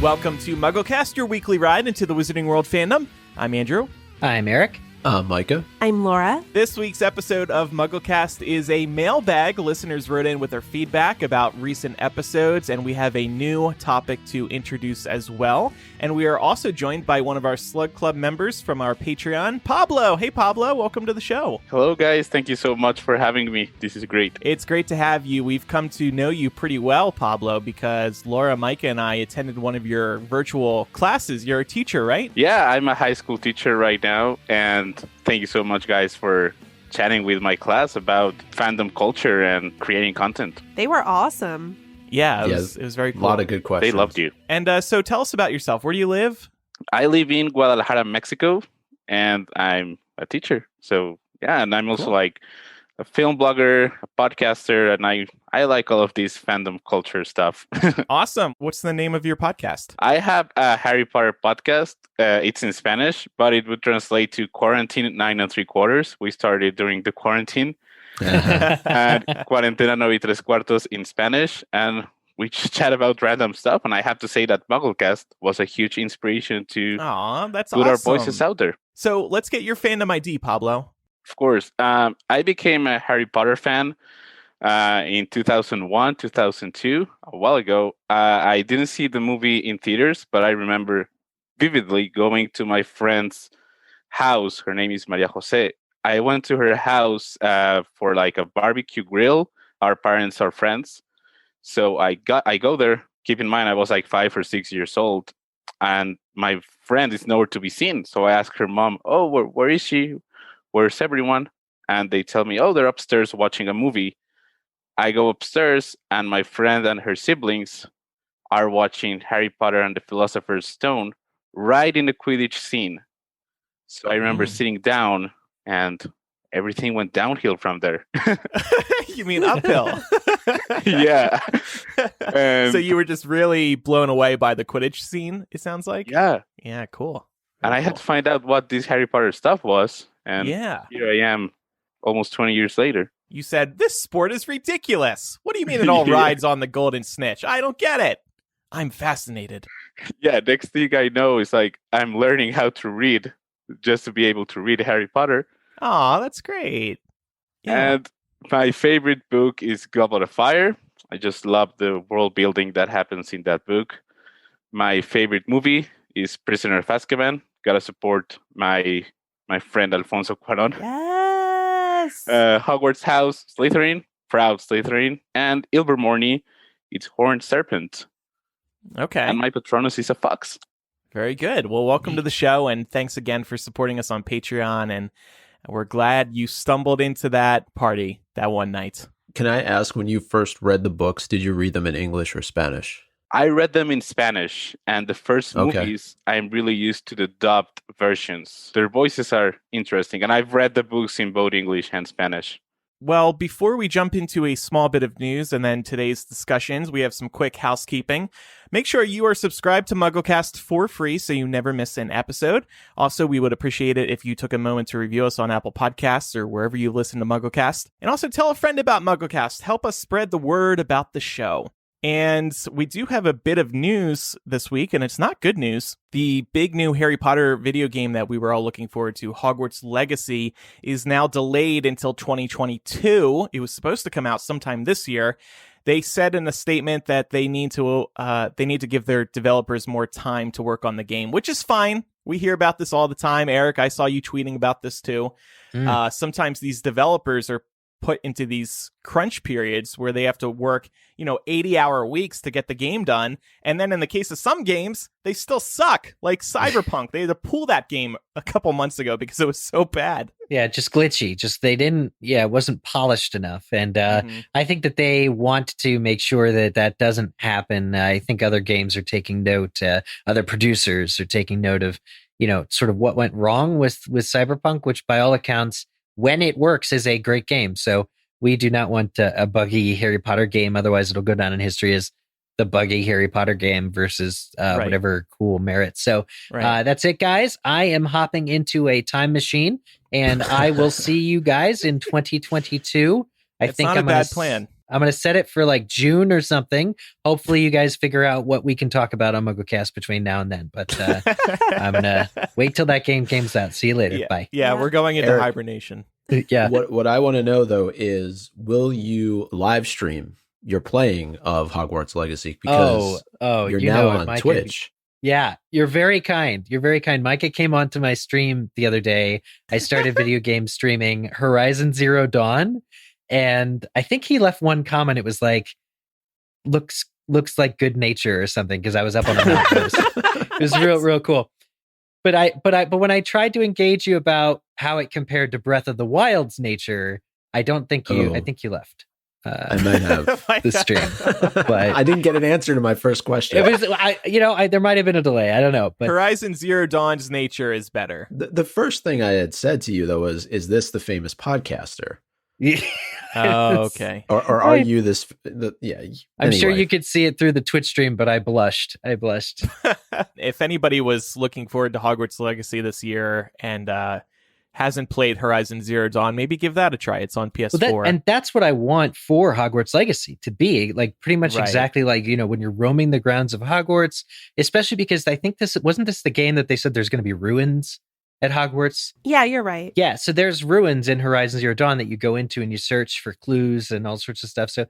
Welcome to MuggleCast, your weekly ride into the Wizarding World fandom. I'm Andrew. I'm Eric. Micah. I'm Laura. This week's episode of MuggleCast is a mailbag. Listeners wrote in with their feedback about recent episodes, and we have a new topic to introduce as well. And we are also joined by one of our Slug Club members from our Patreon, Pablo. Hey, Pablo. Welcome to the show. Hello, guys. Thank you so much for having me. This is great. It's great to have you. We've come to know you pretty well, Pablo, because Laura, Micah, and I attended one of your virtual classes. You're a teacher, right? Yeah, I'm a high school teacher right now, and thank you so much, guys, for chatting with my class about fandom culture and creating content. They were awesome. Yeah, it was very cool. A lot of good questions. They loved you. And so tell us about yourself. Where do you live? I live in Guadalajara, Mexico, and I'm a teacher. So, yeah, and I'm also like a film blogger, a podcaster, and I like all of this fandom culture stuff. Awesome. What's the name of your podcast? I have a Harry Potter podcast. It's in Spanish, but it would translate to Quarantine 9 3/4. We started during the quarantine. And Cuarentena 9 3/4 in Spanish. And we just chat about random stuff. And I have to say that MuggleCast was a huge inspiration to that's put our voices out there. So let's get your fandom ID, Pablo. Of course. I became a Harry Potter fan in 2001, 2002, a while ago. I didn't see the movie in theaters, but I remember vividly going to my friend's house. Her name is Maria Jose. I went to her house for like a barbecue grill. Our parents are friends. So I go there. Keep in mind, I was like 5 or 6 years old, and my friend is nowhere to be seen. So I asked her mom, "Oh, where is she? Where's everyone?" And they tell me, "Oh, they're upstairs watching a movie." I go upstairs, and my friend and her siblings are watching Harry Potter and the Philosopher's Stone right in the Quidditch scene. So I remember sitting down, and everything went downhill from there. You mean uphill? Yeah. So you were just really blown away by the Quidditch scene, it sounds like? Yeah. Yeah, cool. And I had to find out what this Harry Potter stuff was. And here I am almost 20 years later. You said, "This sport is ridiculous. What do you mean it all rides on the golden snitch? I don't get it. I'm fascinated." Yeah, next thing I know is like I'm learning how to read just to be able to read Harry Potter. Aw, that's great. Yeah. And my favorite book is Goblet of Fire. I just love the world building that happens in that book. My favorite movie is Prisoner of Azkaban. Gotta support my friend Alfonso Cuarón. Yes. Hogwarts House, Slytherin, proud Slytherin, and Ilvermorny, it's Horned Serpent. Okay. And my Patronus is a fox. Very good. Well, welcome to the show, and thanks again for supporting us on Patreon, and we're glad you stumbled into that party that one night. Can I ask, when you first read the books, did you read them in English or Spanish? I read them in Spanish, and the first movies, I'm really used to the dubbed versions. Their voices are interesting, and I've read the books in both English and Spanish. Well, before we jump into a small bit of news and then today's discussions, we have some quick housekeeping. Make sure you are subscribed to MuggleCast for free so you never miss an episode. Also, we would appreciate it if you took a moment to review us on Apple Podcasts or wherever you listen to MuggleCast. And also tell a friend about MuggleCast. Help us spread the word about the show. And we do have a bit of news this week, and it's not good news. The big new Harry Potter video game that we were all looking forward to, Hogwarts Legacy, is now delayed until 2022. It was supposed to come out sometime this year. They said in a statement that they need to give their developers more time to work on the game, which is fine. We hear about this all the time. Eric, I saw you tweeting about this too. Sometimes these developers are put into these crunch periods where they have to work, 80-hour weeks to get the game done. And then in the case of some games, they still suck, like Cyberpunk. They had to pull that game a couple months ago because it was so bad. Yeah, just glitchy. It wasn't polished enough. And I think that they want to make sure that doesn't happen. I think other games are taking note. Other producers are taking note of, sort of what went wrong with Cyberpunk, which by all accounts, when it works, is a great game. So we do not want a buggy Harry Potter game. Otherwise, it'll go down in history as the buggy Harry Potter game versus whatever cool merit. So that's it, guys. I am hopping into a time machine, and I will see you guys in 2022. It's not a bad plan. I'm going to set it for like June or something. Hopefully you guys figure out what we can talk about on MuggleCast between now and then. But I'm going to wait till that game comes out. See you later. Yeah, Bye. Yeah, we're going into Eric. hibernation. Yeah. What I want to know though is, will you live stream your playing of Hogwarts Legacy? Because you're you now know it, on Micah. Twitch. Yeah, you're very kind. You're very kind. Micah came onto my stream the other day. I started video game streaming Horizon Zero Dawn, and I think he left one comment. It was like, looks like good nature or something, because I was up on a mountain. It was real cool. But when I tried to engage you about how it compared to Breath of the Wild's nature, I don't think you. I think you left. I might have the stream, but I didn't get an answer to my first question. it was, there might have been a delay. I don't know, but Horizon Zero Dawn's nature is better. The first thing I had said to you though was, "Is this the famous podcaster?" Oh, okay. Or are you this? I'm sure anyway. you could see it through the Twitch stream, but I blushed. If anybody was looking forward to Hogwarts Legacy this year and hasn't played Horizon Zero Dawn, maybe give that a try. It's on PS4. And that's what I want for Hogwarts Legacy to be, like pretty much Right. exactly like, when you're roaming the grounds of Hogwarts, especially because I think this the game that they said there's going to be ruins at Hogwarts. Yeah, you're right. Yeah, so there's ruins in Horizon Zero Dawn that you go into and you search for clues and all sorts of stuff. So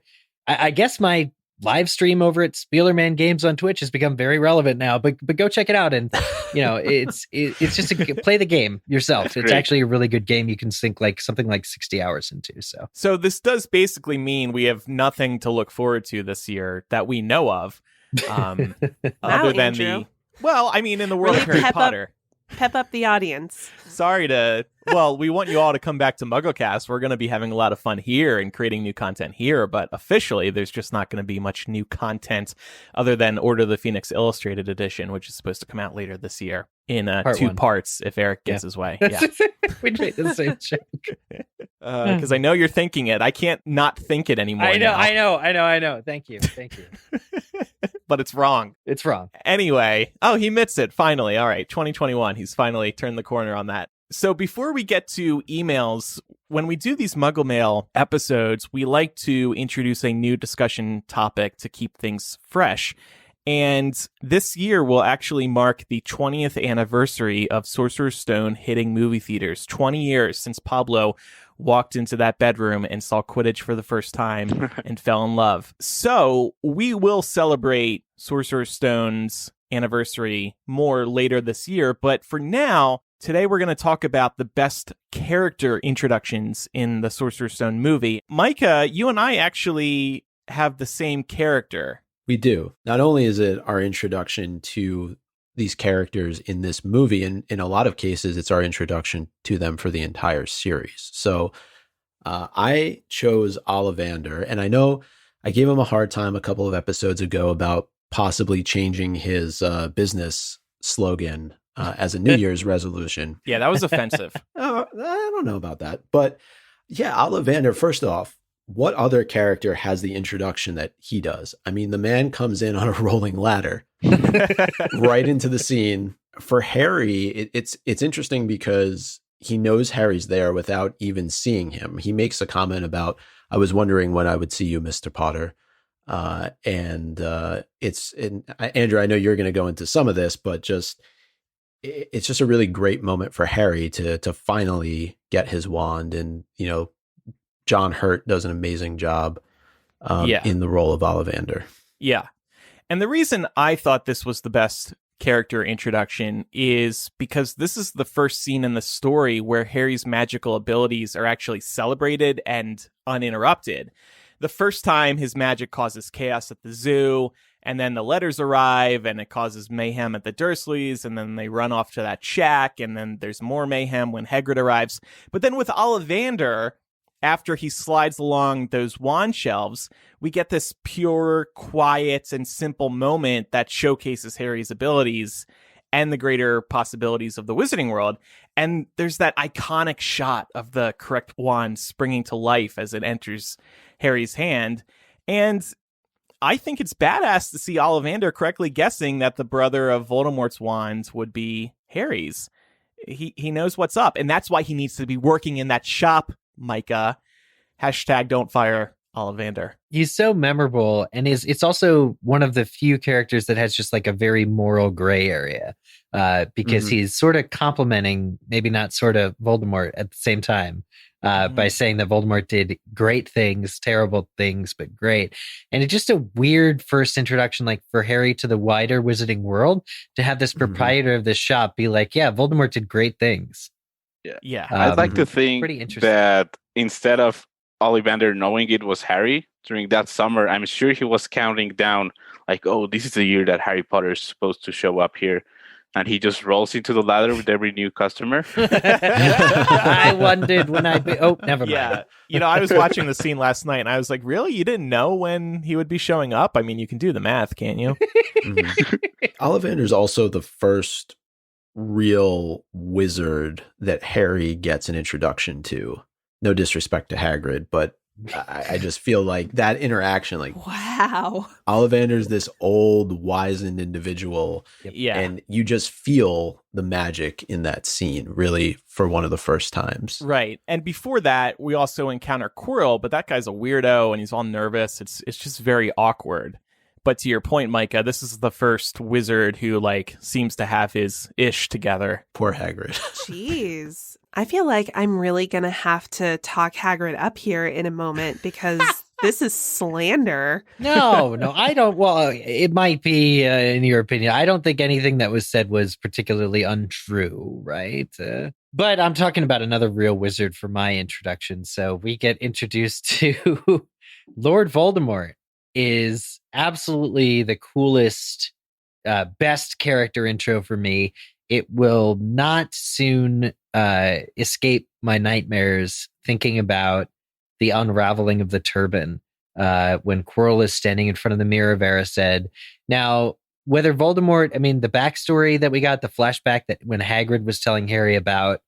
I guess my live stream over at Spielerman Games on Twitch has become very relevant now, but go check it out. And it's just play the game yourself. It's Great. actually a really good game. You can sink like something like 60 hours into. So this does basically mean we have nothing to look forward to this year that we know of, other than Andrew. in the world of Harry Potter. Pep up the audience. We want you all to come back to MuggleCast. We're going to be having a lot of fun here and creating new content here, but officially there's just not going to be much new content other than Order of the Phoenix Illustrated Edition, which is supposed to come out later this year in Part 2 one. parts if Eric gets his way. Yeah. We made the same joke. Because I know you're thinking it. I can't not think it anymore. I now. know. Thank you. But it's wrong. It's wrong. Anyway, he admits it, finally. All right, 2021. He's finally turned the corner on that. So before we get to emails, when we do these Muggle Mail episodes, we like to introduce a new discussion topic to keep things fresh. And this year will actually mark the 20th anniversary of Sorcerer's Stone hitting movie theaters. 20 years since Pablo walked into that bedroom and saw Quidditch for the first time and fell in love. So we will celebrate Sorcerer's Stone's anniversary more later this year. But for now, today we're going to talk about the best character introductions in the Sorcerer's Stone movie. Micah, you and I actually have the same character. We do. Not only is it our introduction to these characters in this movie, and in a lot of cases, it's our introduction to them for the entire series. So I chose Ollivander, and I know I gave him a hard time a couple of episodes ago about possibly changing his business slogan as a New Year's resolution. Yeah, that was offensive. I don't know about that. But yeah, Ollivander, first off, what other character has the introduction that he does? I mean, the man comes in on a rolling ladder right into the scene. For Harry, it's interesting because he knows Harry's there without even seeing him. He makes a comment about, "I was wondering when I would see you, Mr. Potter." Andrew, I know you're going to go into some of this, but it's just a really great moment for Harry to finally get his wand. And, John Hurt does an amazing job in the role of Ollivander. Yeah. And the reason I thought this was the best character introduction is because this is the first scene in the story where Harry's magical abilities are actually celebrated and uninterrupted. The first time his magic causes chaos at the zoo, and then the letters arrive and it causes mayhem at the Dursleys, and then they run off to that shack, and then there's more mayhem when Hagrid arrives. But then with Ollivander, after he slides along those wand shelves, we get this pure, quiet, and simple moment that showcases Harry's abilities and the greater possibilities of the wizarding world. And there's that iconic shot of the correct wand springing to life as it enters Harry's hand. And I think it's badass to see Ollivander correctly guessing that the brother of Voldemort's wand would be Harry's. He knows what's up, and that's why he needs to be working in that shop, Micah. # don't fire Ollivander. He's so memorable, and it's also one of the few characters that has just like a very moral gray area, because he's sort of complimenting, maybe not sort of, Voldemort at the same time, by saying that Voldemort did great things, terrible things, but great. And it's just a weird first introduction, like for Harry to the wider wizarding world, to have this proprietor of this shop be like, yeah, Voldemort did great things. Yeah. I'd like to think pretty interesting. that instead of Ollivander knowing it was Harry during that summer, I'm sure he was counting down like, oh, this is the year that Harry Potter is supposed to show up here. And he just rolls into the ladder with every new customer. I wondered when never mind. Yeah. I was watching the scene last night and I was like, really? You didn't know when he would be showing up? I mean, you can do the math, can't you? Ollivander's also the first real wizard that Harry gets an introduction to. No disrespect to Hagrid, but I just feel like that interaction, like, wow, Ollivander's this old, wizened individual. Yeah. And you just feel the magic in that scene, really, for one of the first times. Right. And before that, we also encounter Quirrell, but that guy's a weirdo and he's all nervous. It's just very awkward. But to your point, Micah, this is the first wizard who seems to have his ish together. Poor Hagrid. Jeez. I feel like I'm really going to have to talk Hagrid up here in a moment because this is slander. No, I don't. Well, it might be, in your opinion. I don't think anything that was said was particularly untrue, right? But I'm talking about another real wizard for my introduction. So we get introduced to Lord Voldemort. Is absolutely the coolest, best character intro for me. It will not soon escape my nightmares thinking about the unraveling of the turban when Quirrell is standing in front of the mirror of Erised. Now, whether Voldemort, I mean, the backstory that we got, the flashback that when Hagrid was telling Harry about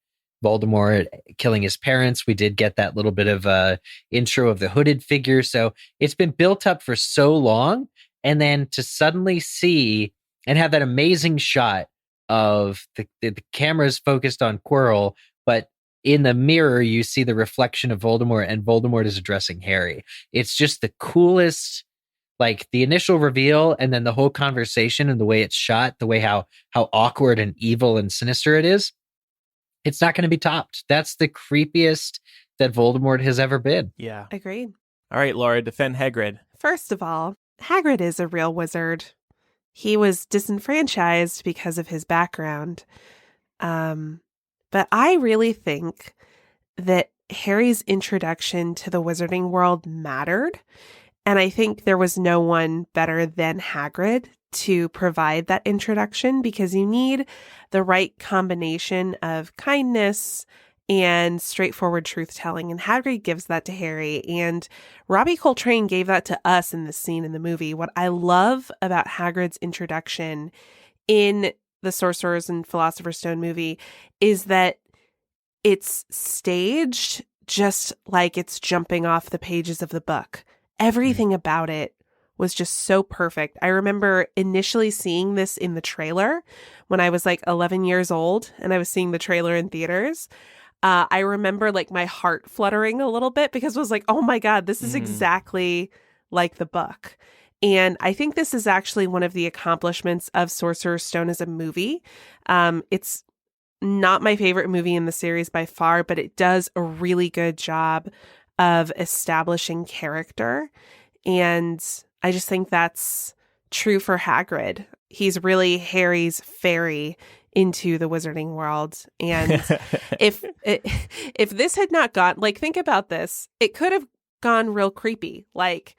Voldemort killing his parents, we did get that little bit of a intro of the hooded figure. So it's been built up for so long. And then to suddenly see and have that amazing shot of the cameras focused on Quirrell, but in the mirror, you see the reflection of Voldemort and Voldemort is addressing Harry. It's just the coolest, like the initial reveal and then the whole conversation and the way it's shot, the way how awkward and evil and sinister it is. It's not going to be topped. That's the creepiest that Voldemort has ever been. Yeah. Agreed. All right, Laura, defend Hagrid. First of all, Hagrid is a real wizard. He was disenfranchised because of his background. But I really think that Harry's introduction to the wizarding world mattered. And I think there was no one better than Hagrid to provide that introduction because you need the right combination of kindness and straightforward truth-telling. And Hagrid gives that to Harry. And Robbie Coltrane gave that to us in this scene in the movie. What I love about Hagrid's introduction in the Sorcerer's and Philosopher's Stone movie is that it's staged just like it's jumping off the pages of the book. Everything about it was just so perfect. I remember initially seeing this in the trailer when I was like 11 years old and I was seeing the trailer in theaters. I remember like my heart fluttering a little bit because it was like, oh my God, this is exactly like the book. And I think this is actually one of the accomplishments of Sorcerer's Stone as a movie. It's not my favorite movie in the series by far, but it does a really good job of establishing character. And I just think that's true for Hagrid. He's really Harry's ferry into the wizarding world. And if this had not gone, like, think about this, it could have gone real creepy. Like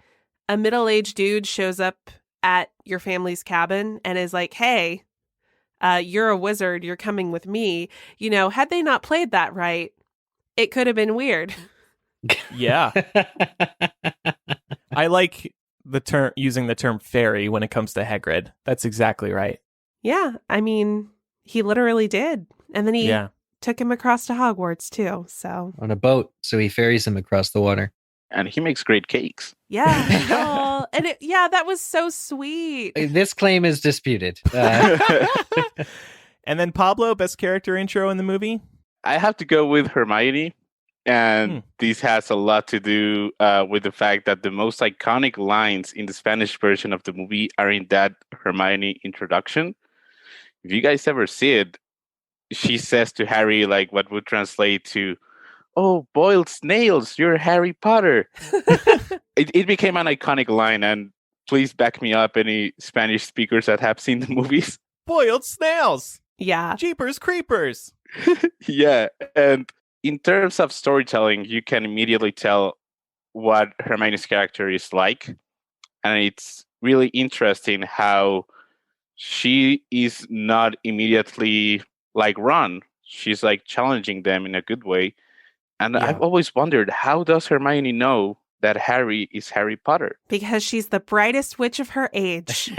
a middle-aged dude shows up at your family's cabin and is like, hey, you're a wizard, you're coming with me. You know, had they not played that right, it could have been weird. Yeah. I like the term, using the term fairy when it comes to Hagrid. That's exactly right. Yeah, I mean, he literally did. And then he took him across to Hogwarts too. So on a boat, so he ferries him across the water. And he makes great cakes. Yeah. Oh, and that was so sweet. This claim is disputed. And then Pablo, best character intro in the movie? I have to go with Hermione. And this has a lot to do with the fact that the most iconic lines in the Spanish version of the movie are in that Hermione introduction. If you guys ever see it, she says to Harry, like, what would translate to, "Oh, boiled snails, you're Harry Potter." It became an iconic line, and please back me up, any Spanish speakers that have seen the movies. Boiled snails. Yeah. Jeepers creepers. Yeah, and in terms of storytelling, you can immediately tell what Hermione's character is like. And it's really interesting how she is not immediately like Ron. She's like challenging them in a good way. And I've always wondered, how does Hermione know that Harry is Harry Potter? Because she's the brightest witch of her age.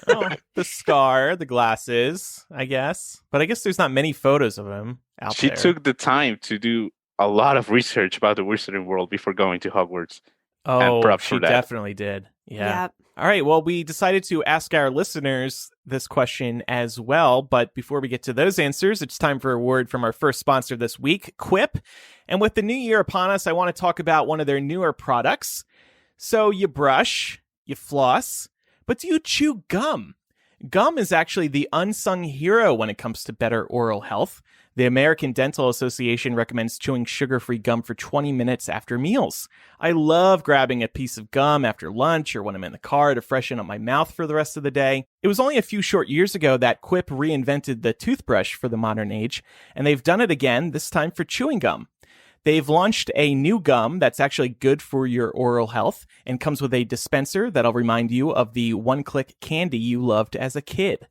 Oh, the scar, the glasses, I guess. But I guess there's not many photos of him out She there. took the time to do a lot of research about the Wizarding World before going to Hogwarts. Oh, props she for that. definitely did. Yeah. Yep. All right. Well, we decided to ask our listeners this question as well. But before we get to those answers, it's time for a word from our first sponsor this week, Quip. And with the new year upon us, I want to talk about one of their newer products. So you brush, you floss, but do you chew gum? Gum is actually the unsung hero when it comes to better oral health. The American Dental Association recommends chewing sugar-free gum for 20 minutes after meals. I love grabbing a piece of gum after lunch or when I'm in the car to freshen up my mouth for the rest of the day. It was only a few short years ago that Quip reinvented the toothbrush for the modern age, and they've done it again, this time for chewing gum. They've launched a new gum that's actually good for your oral health and comes with a dispenser that'll remind you of the one-click candy you loved as a kid.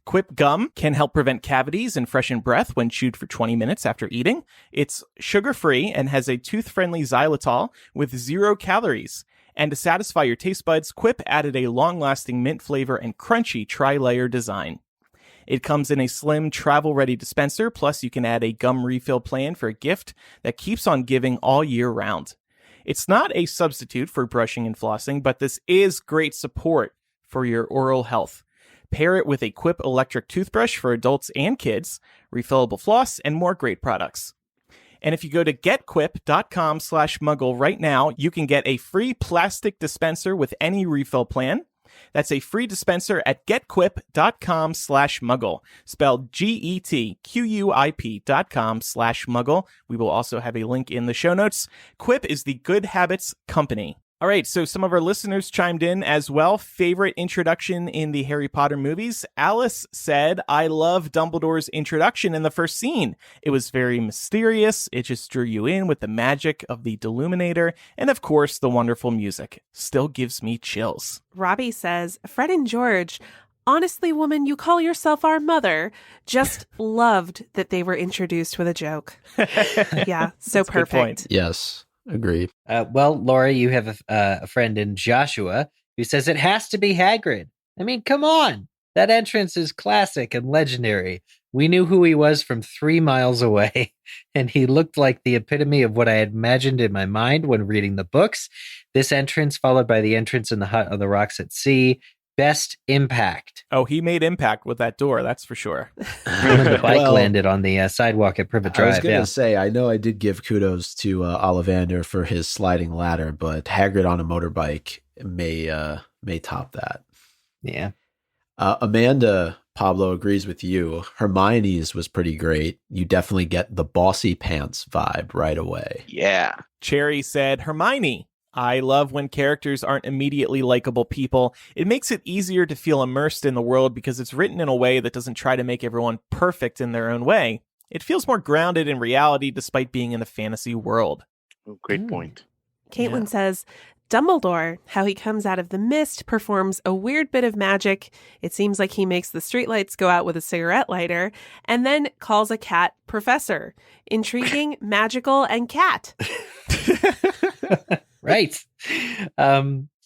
Quip gum can help prevent cavities and freshen breath when chewed for 20 minutes after eating. It's sugar-free and has a tooth-friendly xylitol with 0 calories. And to satisfy your taste buds, Quip added a long-lasting mint flavor and crunchy tri-layer design. It comes in a slim, travel-ready dispenser, plus you can add a gum refill plan for a gift that keeps on giving all year round. It's not a substitute for brushing and flossing, but this is great support for your oral health. Pair it with a Quip electric toothbrush for adults and kids, refillable floss, and more great products. And if you go to getquip.com/muggle right now, you can get a free plastic dispenser with any refill plan. That's a free dispenser at getquip.com/muggle, spelled GETQUIP.com/muggle. We will also have a link in the show notes. Quip is the Good Habits Company. All right, so some of our listeners chimed in as well. Favorite introduction in the Harry Potter movies? Alice said, I love Dumbledore's introduction in the first scene. It was very mysterious. It just drew you in with the magic of the Deluminator. And of course, the wonderful music. Still gives me chills. Robbie says, Fred and George, honestly, woman, you call yourself our mother. Just loved that they were introduced with a joke. Yeah, so That's a good point. perfect. Yes, agreed. Well, Laura, you have a friend in Joshua who says it has to be Hagrid. I mean, come on. That entrance is classic and legendary. We knew who he was from 3 miles away, and he looked like the epitome of what I had imagined in my mind when reading the books. This entrance, followed by the entrance in the Hut of the Rocks at Sea, best impact. Oh, he made impact with that door, that's for sure. When the bike landed on the sidewalk at Privet Drive. I was going to say, I know I did give kudos to Ollivander for his sliding ladder, but Hagrid on a motorbike may top that. Yeah. Amanda, Pablo agrees with you. Hermione's was pretty great. You definitely get the bossy pants vibe right away. Yeah. Cherry said, Hermione. I love when characters aren't immediately likable people. It makes it easier to feel immersed in the world because it's written in a way that doesn't try to make everyone perfect in their own way. It feels more grounded in reality despite being in a fantasy world. Oh, great point. Caitlin says, Dumbledore, how he comes out of the mist, performs a weird bit of magic. It seems like he makes the streetlights go out with a cigarette lighter, and then calls a cat professor. Intriguing, magical, and cat. Right.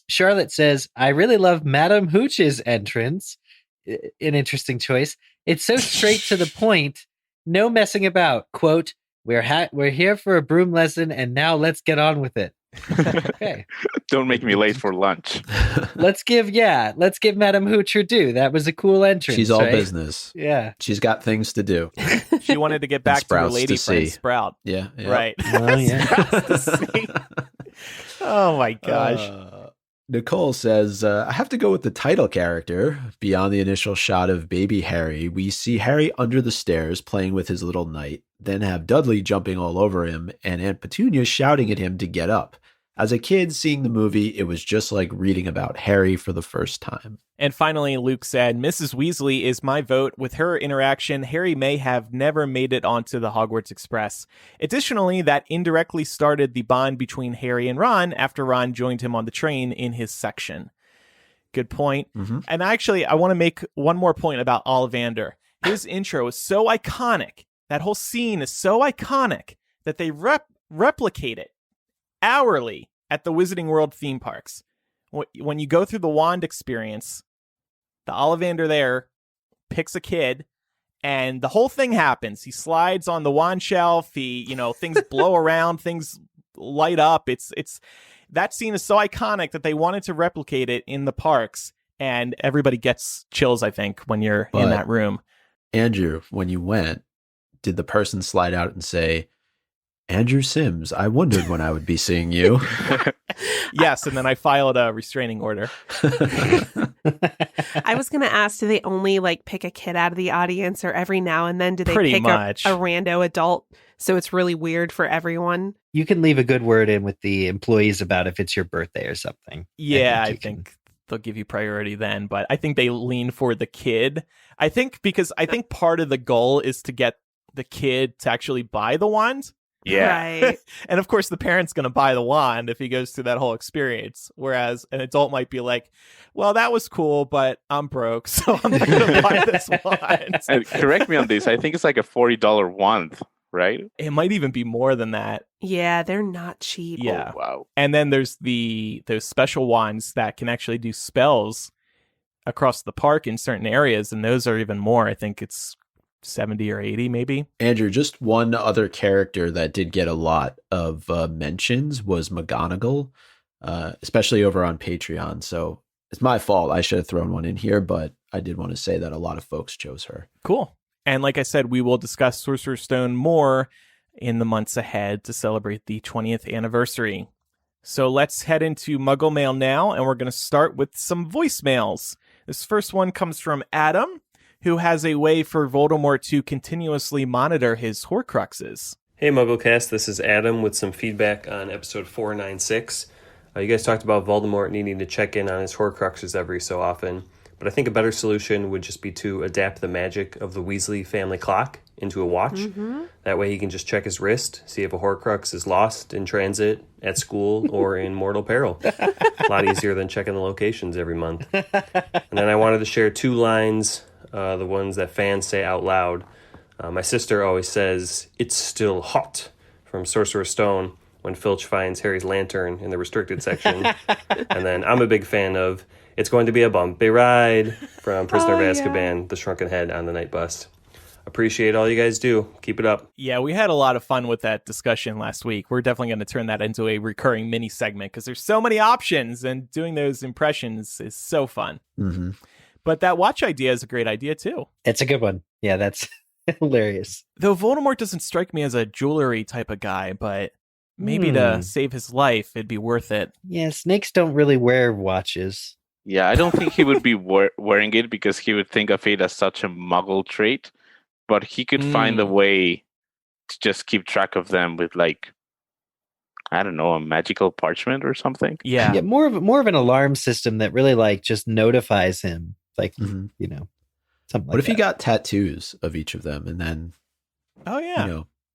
Charlotte says, I really love Madame Hooch's entrance. An interesting choice. It's so straight to the point. No messing about. Quote, we're here for a broom lesson and now let's get on with it. Okay. Don't make me late for lunch. Let's give Madame Hooch her due. That was a cool entrance. She's all right? business. Yeah. She's got things to do. She wanted to get back to her lady friend Sprout. Yeah. Right. Oh, yeah. Sprouts to see. Oh my gosh. Nicole says, I have to go with the title character. Beyond the initial shot of baby Harry, we see Harry under the stairs playing with his little knight, then have Dudley jumping all over him and Aunt Petunia shouting at him to get up. As a kid seeing the movie, it was just like reading about Harry for the first time. And finally, Luke said, Mrs. Weasley is my vote. With her interaction, Harry may have never made it onto the Hogwarts Express. Additionally, that indirectly started the bond between Harry and Ron after Ron joined him on the train in his section. Good point. Mm-hmm. And actually, I want to make one more point about Ollivander. His intro is so iconic. That whole scene is so iconic that they replicate it hourly at the Wizarding World theme parks. When you go through the wand experience, the Ollivander there picks a kid and the whole thing happens. He slides on the wand shelf. Things blow around, things light up. It's that scene is so iconic that they wanted to replicate it in the parks, and everybody gets chills, I think, when you're in that room. Andrew, when you went, did the person slide out and say, Andrew Sims, I wondered when I would be seeing you? Yes, and then I filed a restraining order. I was going to ask, do they only pick a kid out of the audience, or every now and then do they Pretty pick much. a rando adult? So it's really weird for everyone. You can leave a good word in with the employees about if it's your birthday or something. Yeah, I think they'll give you priority then, but I think they lean for the kid. I think part of the goal is to get the kid to actually buy the wand. Yeah. Right. And of course, the parent's going to buy the wand if he goes through that whole experience. Whereas an adult might be like, well, that was cool, but I'm broke, so I'm not going to buy this wand. And correct me on this. I think it's like a $40 wand, right? It might even be more than that. Yeah, they're not cheap. Yeah. Oh, wow. And then there's those special wands that can actually do spells across the park in certain areas. And those are even more. I think it's 70 or 80 maybe. Andrew, just one other character that did get a lot of mentions was McGonagall, especially over on Patreon. So it's my fault. I should have thrown one in here, but I did want to say that a lot of folks chose her. Cool. And like I said, we will discuss Sorcerer's Stone more in the months ahead to celebrate the 20th anniversary. So let's head into Muggle Mail now, and we're going to start with some voicemails. This first one comes from Adam, who has a way for Voldemort to continuously monitor his Horcruxes. Hey MuggleCast, this is Adam with some feedback on episode 496. You guys talked about Voldemort needing to check in on his Horcruxes every so often, but I think a better solution would just be to adapt the magic of the Weasley family clock into a watch. Mm-hmm. That way he can just check his wrist, see if a Horcrux is lost in transit, at school, or in mortal peril. A lot easier than checking the locations every month. And then I wanted to share two lines, the ones that fans say out loud. My sister always says, "It's still hot," from Sorcerer's Stone when Filch finds Harry's lantern in the restricted section. And then I'm a big fan of "It's going to be a bumpy ride" from Prisoner of Azkaban, the Shrunken Head on the night bus. Appreciate all you guys do. Keep it up. Yeah, we had a lot of fun with that discussion last week. We're definitely going to turn that into a recurring mini segment because there's so many options, and doing those impressions is so fun. Mm-hmm. But that watch idea is a great idea, too. It's a good one. Yeah, that's hilarious. Though Voldemort doesn't strike me as a jewelry type of guy, but maybe to save his life, it'd be worth it. Yeah, snakes don't really wear watches. Yeah, I don't think he would be wearing it because he would think of it as such a muggle trait, but he could find a way to just keep track of them with, like, I don't know, a magical parchment or something. Yeah, more of an alarm system that really just notifies him. Like, something like that. What if he got tattoos of each of them and then,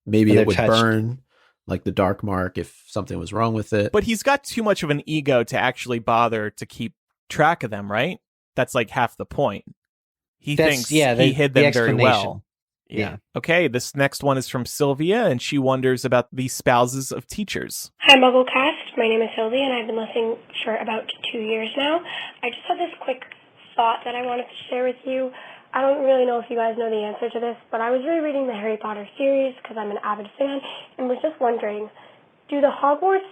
maybe when it would touched. burn like the dark mark if something was wrong with it. but he's got too much of an ego to actually bother to keep track of them, right? That's like half the point. He thinks he hid them very well. Yeah. Okay, this next one is from Sylvia, and she wonders about the spouses of teachers. Hi, MuggleCast. My name is Sylvia, and I've been listening for about 2 years now. I just had this quick thought that I wanted to share with you. I don't really know if you guys know the answer to this, but I was rereading the Harry Potter series because I'm an avid fan, and was just wondering, do the Hogwarts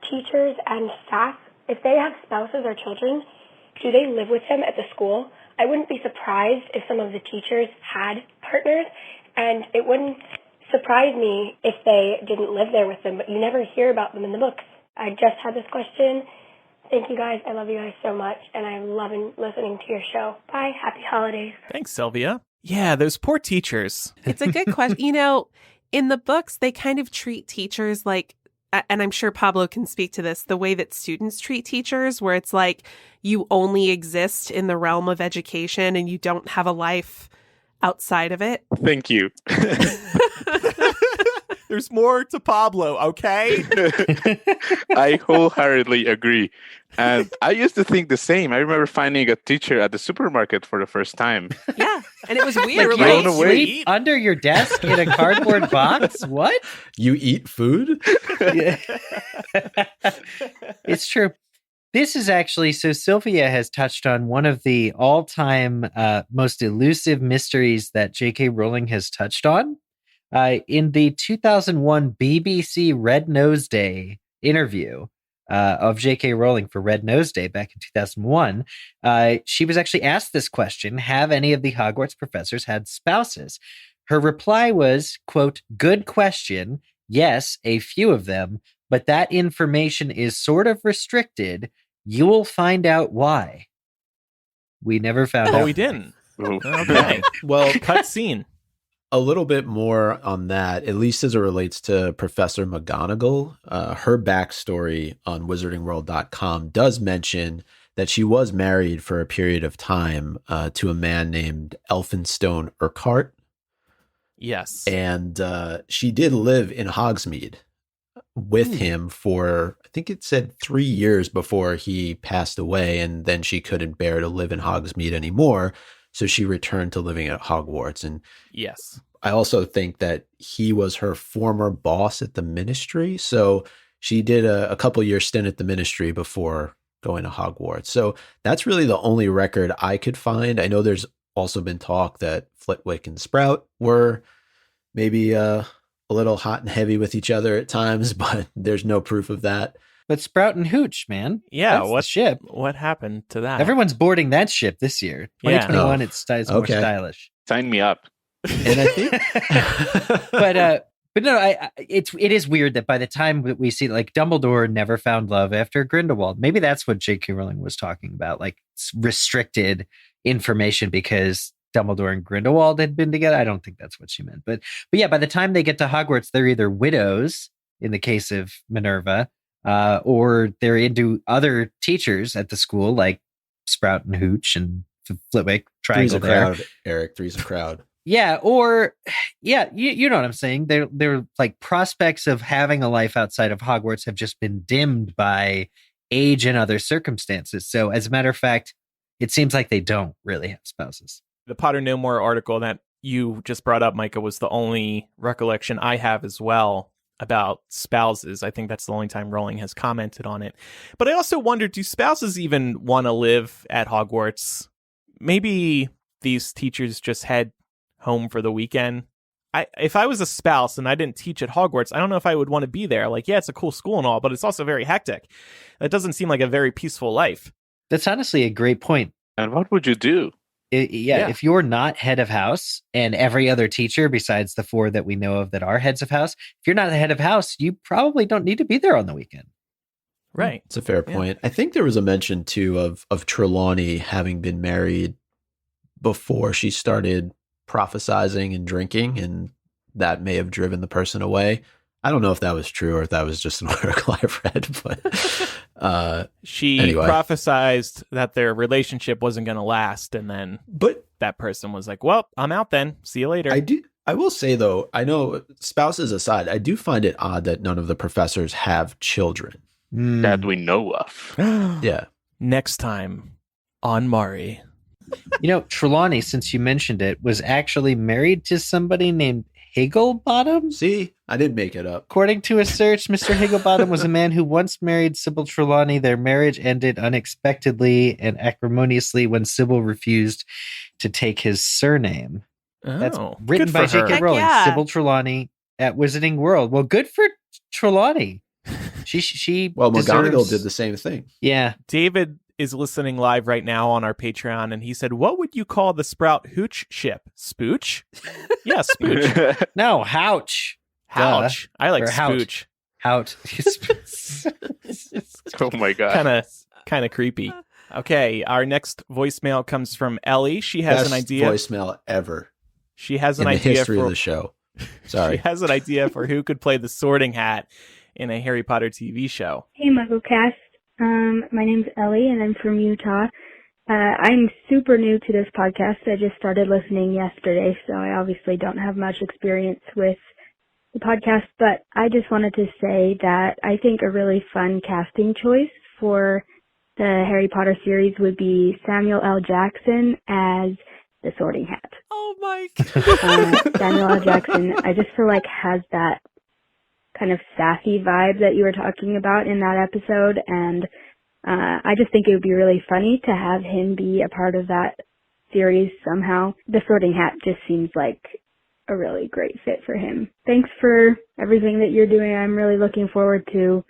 teachers and staff, if they have spouses or children, do they live with them at the school? I wouldn't be surprised if some of the teachers had partners, and it wouldn't surprise me if they didn't live there with them, but you never hear about them in the books. I just had this question. Thank you guys. I love you guys so much, and I'm loving listening to your show. Bye. Happy holidays. Thanks, Sylvia. Yeah, those poor teachers. It's a good question. You know, in the books, they kind of treat teachers like, and I'm sure Pablo can speak to this, the way that students treat teachers, where it's like you only exist in the realm of education and you don't have a life outside of it. Thank you. There's more to Pablo, okay? I wholeheartedly agree. And I used to think the same. I remember finding a teacher at the supermarket for the first time. Yeah, and it was weird. Like, blown away. Sleep under your desk in a cardboard box? What? You eat food? Yeah. It's true. This is actually, so Sylvia has touched on one of the all-time most elusive mysteries that J.K. Rowling has touched on. In the 2001 BBC Red Nose Day interview of J.K. Rowling for Red Nose Day back in 2001, she was actually asked this question: have any of the Hogwarts professors had spouses? Her reply was, quote, "Good question. Yes, a few of them, but that information is sort of restricted. You will find out why." We never found out. Oh, we didn't. Ooh. Okay. Well, Cut scene. a little bit more on that, at least as it relates to Professor McGonagall. Her backstory on wizardingworld.com does mention that she was married for a period of time to a man named Elphinstone Urquhart. Yes. And she did live in Hogsmeade with him for, I think it said 3 years before he passed away. And then she couldn't bear to live in Hogsmeade anymore. So she returned to living at Hogwarts. And Yes. I also think that he was her former boss at the ministry. So she did a couple year stint at the ministry before going to Hogwarts. So that's really the only record I could find. I know there's also been talk that Flitwick and Sprout were maybe a little hot and heavy with each other at times, but there's no proof of that. But Sprout and Hooch, man. Yeah. That's the What ship? What happened to that? Everyone's boarding that ship this year. Yeah. 2021, Oh, it's more okay. stylish. Sign me up. And I think, But no, it is weird that by the time that we see, like, Dumbledore never found love after Grindelwald. Maybe that's what J.K. Rowling was talking about, like restricted information because Dumbledore and Grindelwald had been together. I don't think that's what she meant. But yeah, by the time they get to Hogwarts, they're either widows in the case of Minerva, or they're into other teachers at the school, like Sprout and Hooch and Flitwick. three's Triangle a there. crowd, Eric. Three's a crowd. Yeah, or you know what I'm saying. They're like prospects of having a life outside of Hogwarts have just been dimmed by age and other circumstances. So as a matter of fact, it seems like they don't really have spouses. The Potter No More article that you just brought up, Micah, was the only recollection I have as well about spouses. I think that's the only time Rowling has commented on it. But I also wonder, do spouses even want to live at Hogwarts? Maybe these teachers just head home for the weekend. If I was a spouse and I didn't teach at Hogwarts, I don't know if I would want to be there. Like, yeah, it's a cool school and all, but it's also very hectic. That doesn't seem like a very peaceful life. That's honestly a great point. And what would you do? Yeah, if you're not head of house and every other teacher besides the four that we know of that are heads of house, if you're not the head of house, you probably don't need to be there on the weekend. Right. It's a fair point. I think there was a mention too of Trelawney having been married before she started prophesizing and drinking, and that may have driven the person away. I don't know if that was true or if that was just an article I've read, but she anyway. prophesized that their relationship wasn't going to last, and then that person was like, well, I'm out then. See you later. I will say, though, I know, spouses aside, I do find it odd that none of the professors have children. That we know of. Yeah. Next time on Mari. You know, Trelawney, since you mentioned it, was actually married to somebody named Higglebottom. See, I didn't make it up. According to a search, Mr. Higglebottom was a man who once married Sybil Trelawney. Their marriage ended unexpectedly and acrimoniously when Sybil refused to take his surname. That's written by J.K. Rowling. Yeah. Sybil Trelawney at Wizarding World. Well, good for Trelawney. She Well, deserves... McGonagall did the same thing. Yeah. David is listening live right now on our Patreon, and he said, "What would you call the Sprout Hooch ship? Spooch? Yeah, Spooch. No, Houch. Houch. I like Or Hout. Spooch. Hout. Oh my god. Kind of creepy. Okay, our next voicemail comes from Ellie. She has Best an idea. voicemail ever She has an in the idea history for of the show. She Sorry. has an idea for who could play the Sorting Hat in a Harry Potter TV show. Hey, MuggleCast. My name's Ellie, and I'm from Utah. I'm super new to this podcast. I just started listening yesterday, so I obviously don't have much experience with the podcast, but I just wanted to say that I think a really fun casting choice for the Harry Potter series would be Samuel L. Jackson as the Sorting Hat. Oh my god. Samuel L. Jackson, I just feel like has that kind of sassy vibe that you were talking about in that episode, and I just think it would be really funny to have him be a part of that series somehow. The Sorting Hat just seems like a really great fit for him. Thanks for everything that you're doing. I'm really looking forward to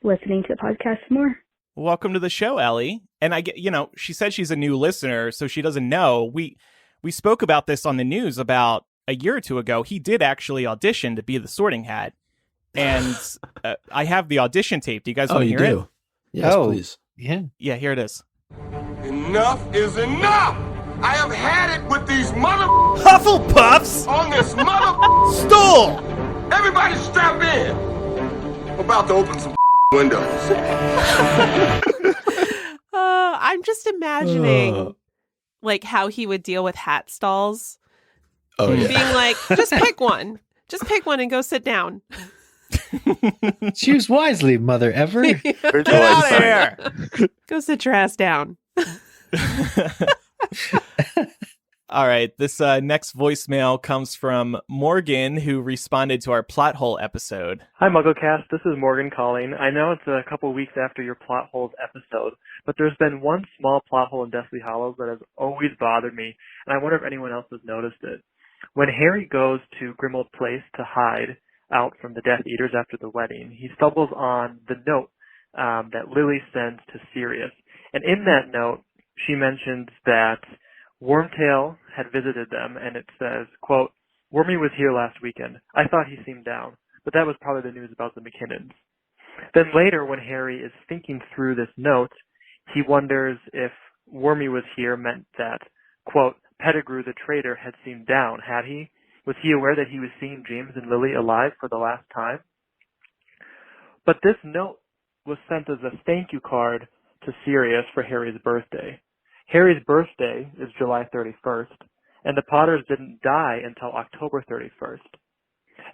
listening to the podcast more. Welcome to the show, Ellie. And I get, she said she's a new listener, so she doesn't know. We spoke about this on the news about a year or two ago. He did actually audition to be the Sorting Hat. And I have the audition tape. Do you guys want to hear it? Yes, please. Yeah. Yeah, here it is. Enough is enough! I have had it with these mother Hufflepuffs on this mother stole! Everybody strap in! I'm about to open some windows. I'm just imagining like how he would deal with hat stalls. Oh, yeah. Being like, just pick one. Just pick one and go sit down. Choose wisely, Mother Ever. Get out of here! Go sit your ass down. All right, this next voicemail comes from Morgan, who responded to our plot hole episode. Hi, MuggleCast. This is Morgan calling. I know it's a couple weeks after your plot holes episode, but there's been one small plot hole in Deathly Hallows that has always bothered me, and I wonder if anyone else has noticed it. When Harry goes to Grimmauld Place to hide out from the Death Eaters after the wedding, he stumbles on the note that Lily sends to Sirius. And in that note, she mentions that Wormtail had visited them, and it says, quote, "Wormy was here last weekend. I thought he seemed down, but that was probably the news about the McKinnons." Then later, when Harry is thinking through this note, he wonders if Wormy was here meant that, quote, Pettigrew the traitor had seemed down, had he? Was he aware that he was seeing James and Lily alive for the last time? But this note was sent as a thank you card to Sirius for Harry's birthday. Harry's birthday is July 31st, and the Potters didn't die until October 31st.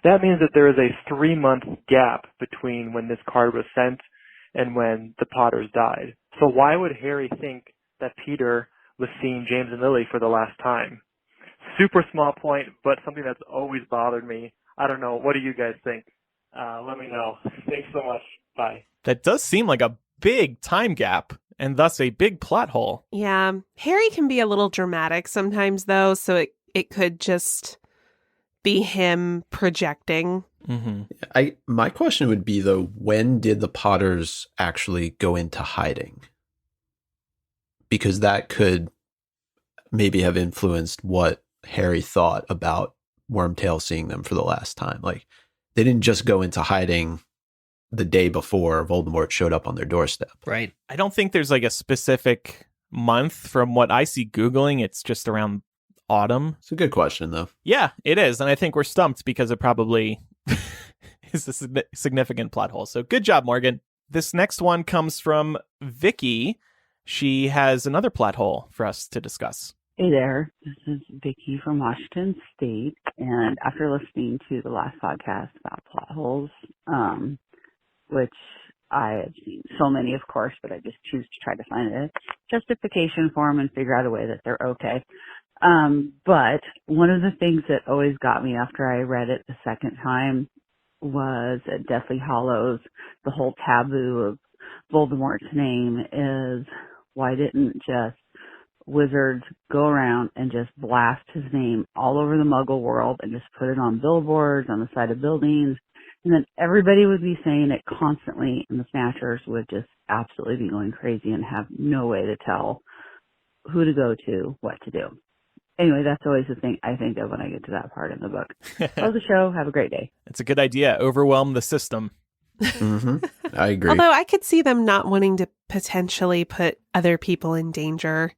That means that there is a 3-month gap between when this card was sent and when the Potters died. So why would Harry think that Peter was seeing James and Lily for the last time? Super small point, but something that's always bothered me. I don't know. What do you guys think? Let me know. Thanks so much. Bye. That does seem like a big time gap, and thus a big plot hole. Yeah. Harry can be a little dramatic sometimes, though, so it could just be him projecting. Mm-hmm. My question would be, though, when did the Potters actually go into hiding? Because that could maybe have influenced what Harry thought about Wormtail seeing them for the last time. Like, they didn't just go into hiding the day before Voldemort showed up on their doorstep. Right. I don't think there's like a specific month from what I see Googling. It's just around autumn. It's a good question, though. Yeah, it is. And I think we're stumped because it probably is a significant plot hole. So good job, Morgan. This next one comes from Vicky. She has another plot hole for us to discuss. Hey there, this is Vicky from Washington State, and after listening to the last podcast about plot holes, which I have seen so many, of course, but I just choose to try to find a justification for them and figure out a way that they're okay. But one of the things that always got me after I read it the second time was at Deathly Hallows, the whole taboo of Voldemort's name is, why didn't just wizards go around and just blast his name all over the Muggle world and just put it on billboards, on the side of buildings, And then everybody would be saying it constantly, and the Snatchers would just absolutely be going crazy and have no way to tell who to go to, what to do. Anyway, that's always the thing I think of when I get to that part in the book. Love the show. Have a great day. It's a good idea. Overwhelm the system. I agree. Although I could see them not wanting to potentially put other people in danger.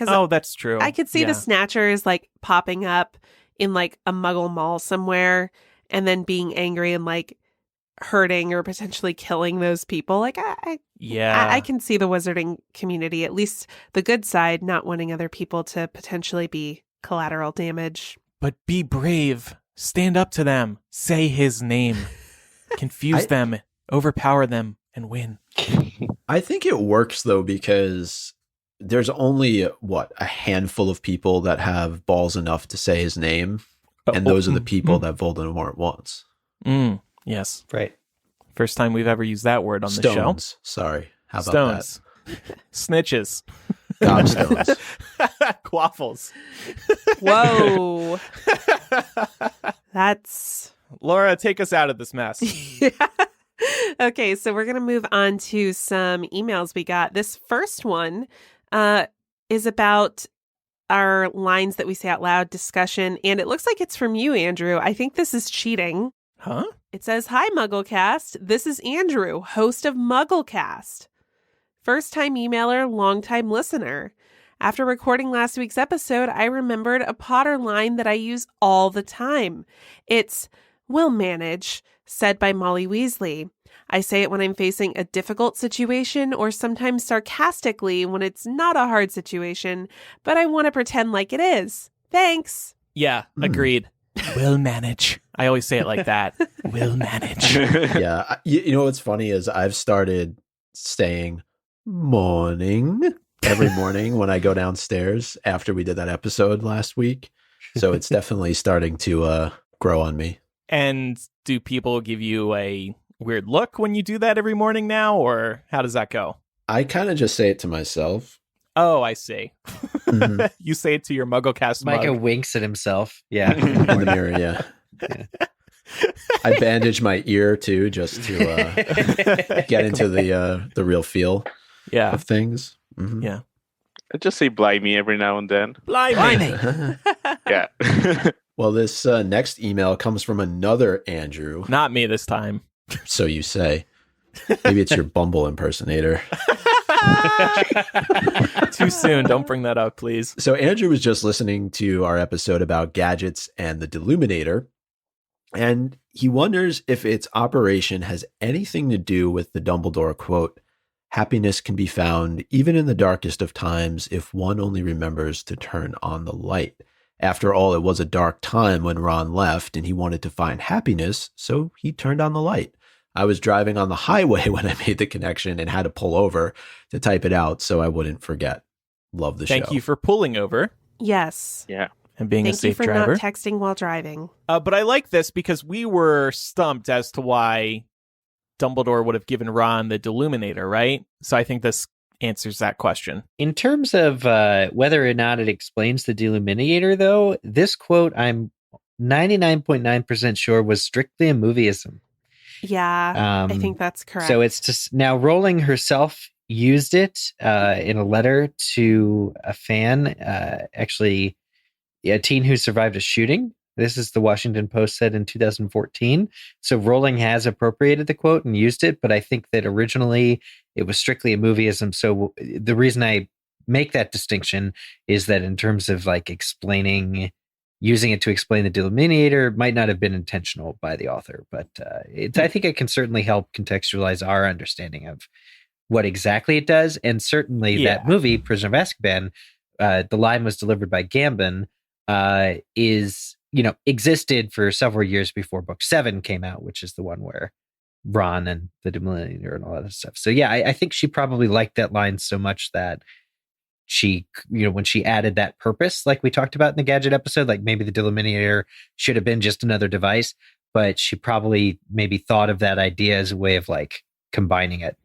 Oh, that's true. I could see the Snatchers like popping up in like a Muggle mall somewhere and then being angry and like hurting or potentially killing those people. Like I can see the wizarding community, at least the good side, not wanting other people to potentially be collateral damage. But be brave. Stand up to them. Say his name. Confuse them. Overpower them and win. I think it works though because there's only a handful of people that have balls enough to say his name, and those are the people that Voldemort wants. Yes, right. First time we've ever used that word on the show. Sorry, how about Stones. Snitches. Gobstones. Quaffles. Whoa. That's... Laura, take us out of this mess. Okay, so we're going to move on to some emails we got. This first one is about our lines that we say out loud discussion, and it looks like it's from you, Andrew. I think this is cheating. Huh? It says, "Hi, MuggleCast. This is Andrew, host of MuggleCast. First-time emailer, long-time listener. After recording last week's episode, I remembered a Potter line that I use all the time. It's, 'We'll manage,' said by Molly Weasley. I say it when I'm facing a difficult situation or sometimes sarcastically when it's not a hard situation, but I want to pretend like it is. Thanks." Yeah, agreed. We'll manage. I always say it like that. We'll manage. Yeah. You know what's funny is I've started saying morning every morning when I go downstairs after we did that episode last week. So it's definitely starting to grow on me. And do people give you a weird look when you do that every morning now, or how does that go? I kind of just say it to myself. Oh, I see. Mm-hmm. You say it to your MuggleCast Micah mug. winks at himself. Yeah. In the mirror, yeah. I bandage my ear too, just to get into the real feel of things. Mm-hmm. Yeah. I just say blimey every now and then. Blimey. Yeah. Well, this next email comes from another Andrew. Not me this time. So you say. Maybe it's your Bumble impersonator. Too soon. Don't bring that up, please. So Andrew was just listening to our episode about gadgets and the Deluminator, and he wonders if its operation has anything to do with the Dumbledore quote, "Happiness can be found even in the darkest of times if one only remembers to turn on the light." After all, it was a dark time when Ron left and he wanted to find happiness, so he turned on the light. I was driving on the highway when I made the connection and had to pull over to type it out so I wouldn't forget. Love the show. Thank you for pulling over. Yes. Yeah. And being a safe driver. Thank you for not texting while driving. But I like this because we were stumped as to why Dumbledore would have given Ron the Deluminator, right? So I think this answers that question. In terms of whether or not it explains the Deluminator, though, this quote, I'm 99.9% sure was strictly a movieism. Yeah, I think that's correct. So it's just now Rowling herself used it in a letter to a fan, actually a teen who survived a shooting. This is the Washington Post said in 2014. So Rowling has appropriated the quote and used it, but I think that originally it was strictly a movieism. So the reason I make that distinction is that in terms of like using it to explain the Deluminator might not have been intentional by the author, but I think it can certainly help contextualize our understanding of what exactly it does. And certainly that movie, Prisoner of Azkaban, the line was delivered by Gambon, existed for several years before book 7 came out, which is the one where Ron and the Deluminator and all that stuff. So yeah, I think she probably liked that line so much that she, when she added that purpose, like we talked about in the gadget episode, like maybe the Deluminator should have been just another device, but she probably maybe thought of that idea as a way of like combining it.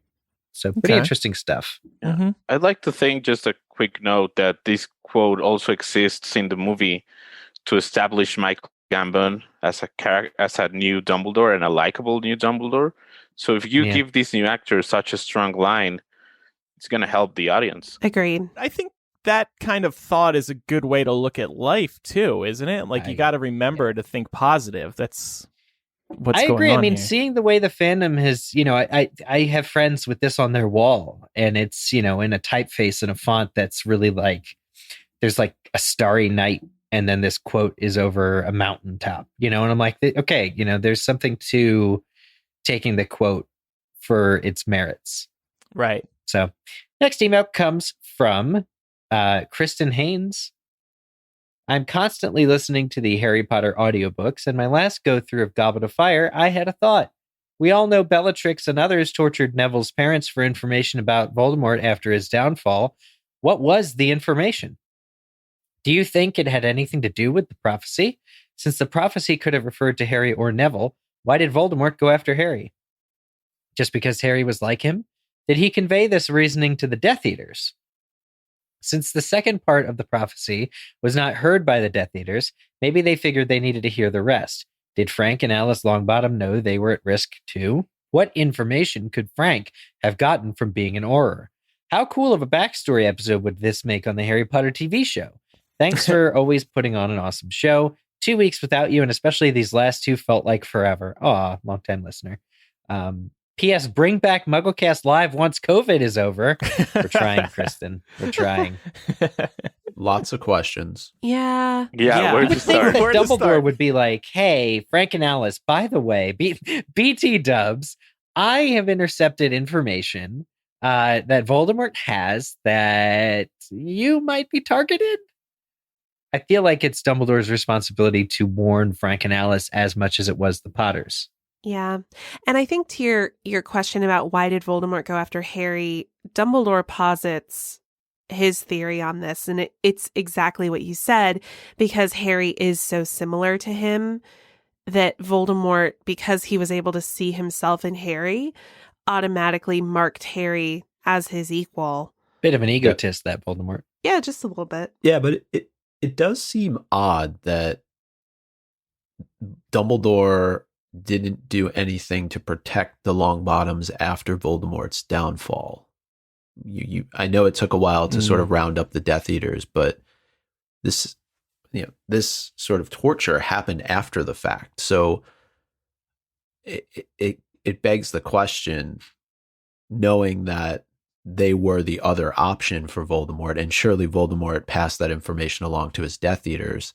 So pretty interesting stuff. Yeah. Mm-hmm. I'd like to think, just a quick note, that this quote also exists in the movie to establish Michael Gambon as a new Dumbledore and a likable new Dumbledore. So if you give these new actors such a strong line, it's going to help the audience. Agreed. I think that kind of thought is a good way to look at life too, isn't it? Like, you got to remember to think positive. That's what's going on. I agree. I mean, here. Seeing the way the fandom has, I have friends with this on their wall, and it's, in a typeface and a font that's really like, there's like a starry night, and then this quote is over a mountaintop, and I'm like, okay, there's something to taking the quote for its merits. Right. So next email comes from Kristen Haynes. I'm constantly listening to the Harry Potter audiobooks, and my last go-through of Goblet of Fire, I had a thought. We all know Bellatrix and others tortured Neville's parents for information about Voldemort after his downfall. What was the information? Do you think it had anything to do with the prophecy? Since the prophecy could have referred to Harry or Neville, why did Voldemort go after Harry? Just because Harry was like him? Did he convey this reasoning to the Death Eaters? Since the second part of the prophecy was not heard by the Death Eaters, maybe they figured they needed to hear the rest. Did Frank and Alice Longbottom know they were at risk too? What information could Frank have gotten from being an Auror? How cool of a backstory episode would this make on the Harry Potter TV show? Thanks for always putting on an awesome show. 2 weeks without you, and especially these last two, felt like forever. Aw, long-time listener. P.S. Bring back MuggleCast Live once COVID is over. We're trying, Kristen. We're trying. Lots of questions. Yeah. Where to start? Dumbledore would be like, hey, Frank and Alice, by the way, BT dubs, I have intercepted information that Voldemort has that you might be targeted. I feel like it's Dumbledore's responsibility to warn Frank and Alice as much as it was the Potters. Yeah. And I think to your question about why did Voldemort go after Harry, Dumbledore posits his theory on this. And it's exactly what you said, because Harry is so similar to him that Voldemort, because he was able to see himself in Harry, automatically marked Harry as his equal. Bit of an egotist, that Voldemort. Yeah, just a little bit. Yeah, but it does seem odd that Dumbledore didn't do anything to protect the Longbottoms after Voldemort's downfall. I know it took a while to sort of round up the Death Eaters, but this sort of torture happened after the fact. So it begs the question, knowing that they were the other option for Voldemort, and surely Voldemort passed that information along to his Death Eaters,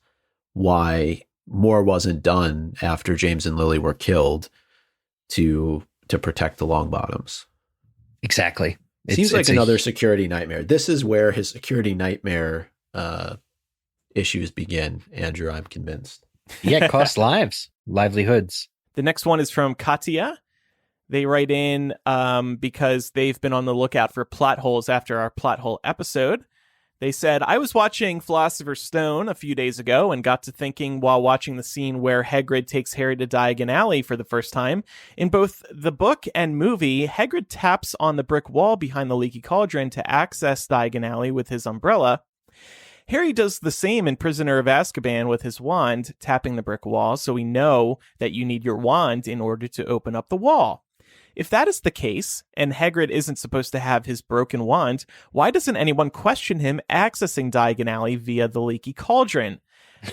why more wasn't done after James and Lily were killed to protect the Longbottoms. Exactly. Seems like another security nightmare. This is where his security nightmare issues begin, Andrew, I'm convinced. Yeah, it costs lives, livelihoods. The next one is from Katya. They write in because they've been on the lookout for plot holes after our plot hole episode. They said, I was watching Philosopher's Stone a few days ago and got to thinking while watching the scene where Hagrid takes Harry to Diagon Alley for the first time. In both the book and movie, Hagrid taps on the brick wall behind the leaky cauldron to access Diagon Alley with his umbrella. Harry does the same in Prisoner of Azkaban with his wand, tapping the brick wall, so we know that you need your wand in order to open up the wall. If that is the case, and Hagrid isn't supposed to have his broken wand, why doesn't anyone question him accessing Diagon Alley via the leaky cauldron?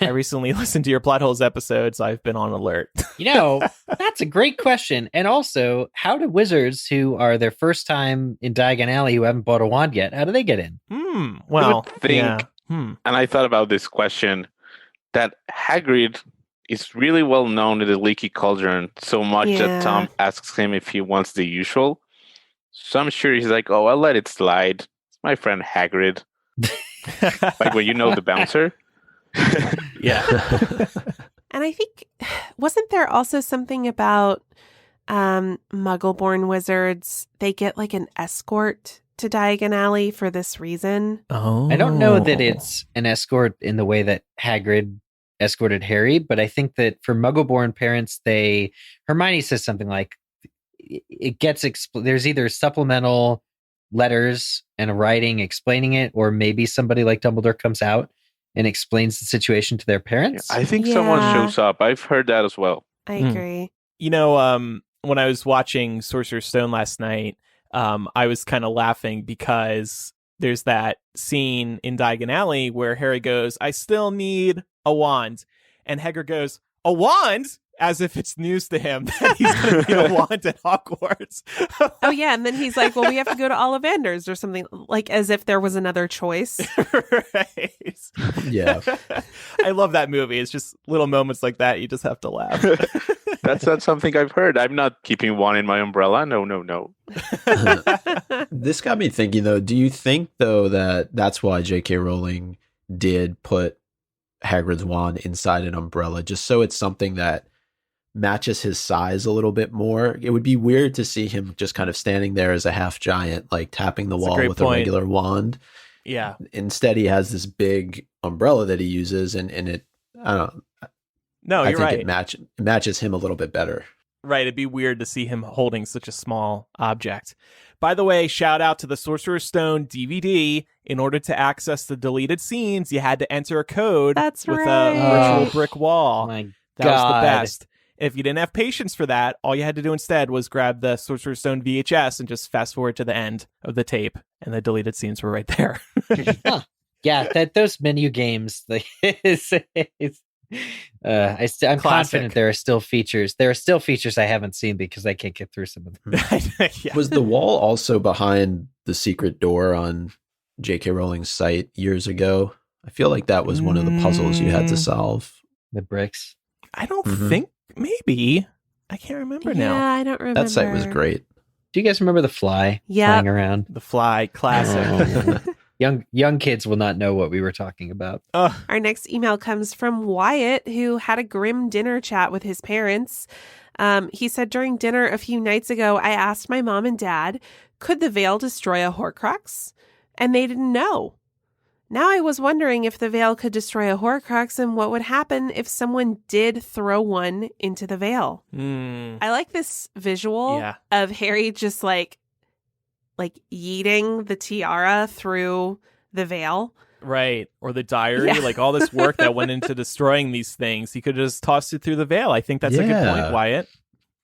I recently listened to your plot holes episodes. I've been on alert. That's a great question. And also, how do wizards who are their first time in Diagon Alley who haven't bought a wand yet, how do they get in? Well, I would think, and I thought about this question, that Hagrid is really well known in the leaky cauldron, so much that Tom asks him if he wants the usual. So I'm sure he's like, oh, I'll let it slide. It's my friend Hagrid. Like when you know the bouncer. Yeah. And I think, wasn't there also something about Muggle-born wizards? They get like an escort to Diagon Alley for this reason. Oh. I don't know that it's an escort in the way that Hagrid escorted Harry, but I think that for Muggle-born parents, Hermione says something like, it gets there's either supplemental letters and a writing explaining it, or maybe somebody like Dumbledore comes out and explains the situation to their parents. I think someone shows up. I've heard that as well. I agree. You know, when I was watching Sorcerer's Stone last night, I was kind of laughing because there's that scene in Diagon Alley where Harry goes, "I still need a wand." And Hagrid goes, "A wand?" As if it's news to him that he's going to need a wand at Hogwarts. Oh, yeah. And then he's like, well, we have to go to Ollivander's or something, like as if there was another choice. Right. Yeah. I love that movie. It's just little moments like that. You just have to laugh. That's not something I've heard. I'm not keeping one in my umbrella. No. This got me thinking, though. Do you think, though, that that's why J.K. Rowling did put Hagrid's wand inside an umbrella, just so it's something that matches his size a little bit more? It would be weird to see him just kind of standing there as a half giant, like tapping the wall with a regular wand. Yeah. Instead, he has this big umbrella that he uses, and it, I don't know. No, you're right. It matches him a little bit better. Right. It'd be weird to see him holding such a small object. By the way, shout out to the Sorcerer's Stone DVD. In order to access the deleted scenes, you had to enter a code with a virtual brick wall. My that God. was the best. If you didn't have patience for that, all you had to do instead was grab the Sorcerer's Stone VHS and just fast forward to the end of the tape, and the deleted scenes were right there. Yeah, those menu games. I'm confident there are still features. There are still features I haven't seen because I can't get through some of them. Yeah. Was the wall also behind the secret door on J.K. Rowling's site years ago? I feel like that was one of the puzzles you had to solve. The bricks. I don't think. Maybe. I can't remember now. Yeah, I don't remember. That site was great. Do you guys remember the Fly flying around? The Fly, classic. Young kids will not know what we were talking about. Our next email comes from Wyatt, who had a grim dinner chat with his parents. He said, during dinner a few nights ago, I asked my mom and dad, could the veil destroy a Horcrux? And they didn't know. Now I was wondering if the veil could destroy a Horcrux and what would happen if someone did throw one into the veil. I like this visual of Harry just like yeeting the tiara through the veil. Right. Or the diary, like all this work that went into destroying these things. He could just toss it through the veil. I think that's a good point, Wyatt.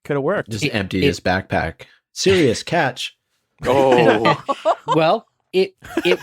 Could have worked. Just emptied his backpack. Serious catch. Oh. Well, it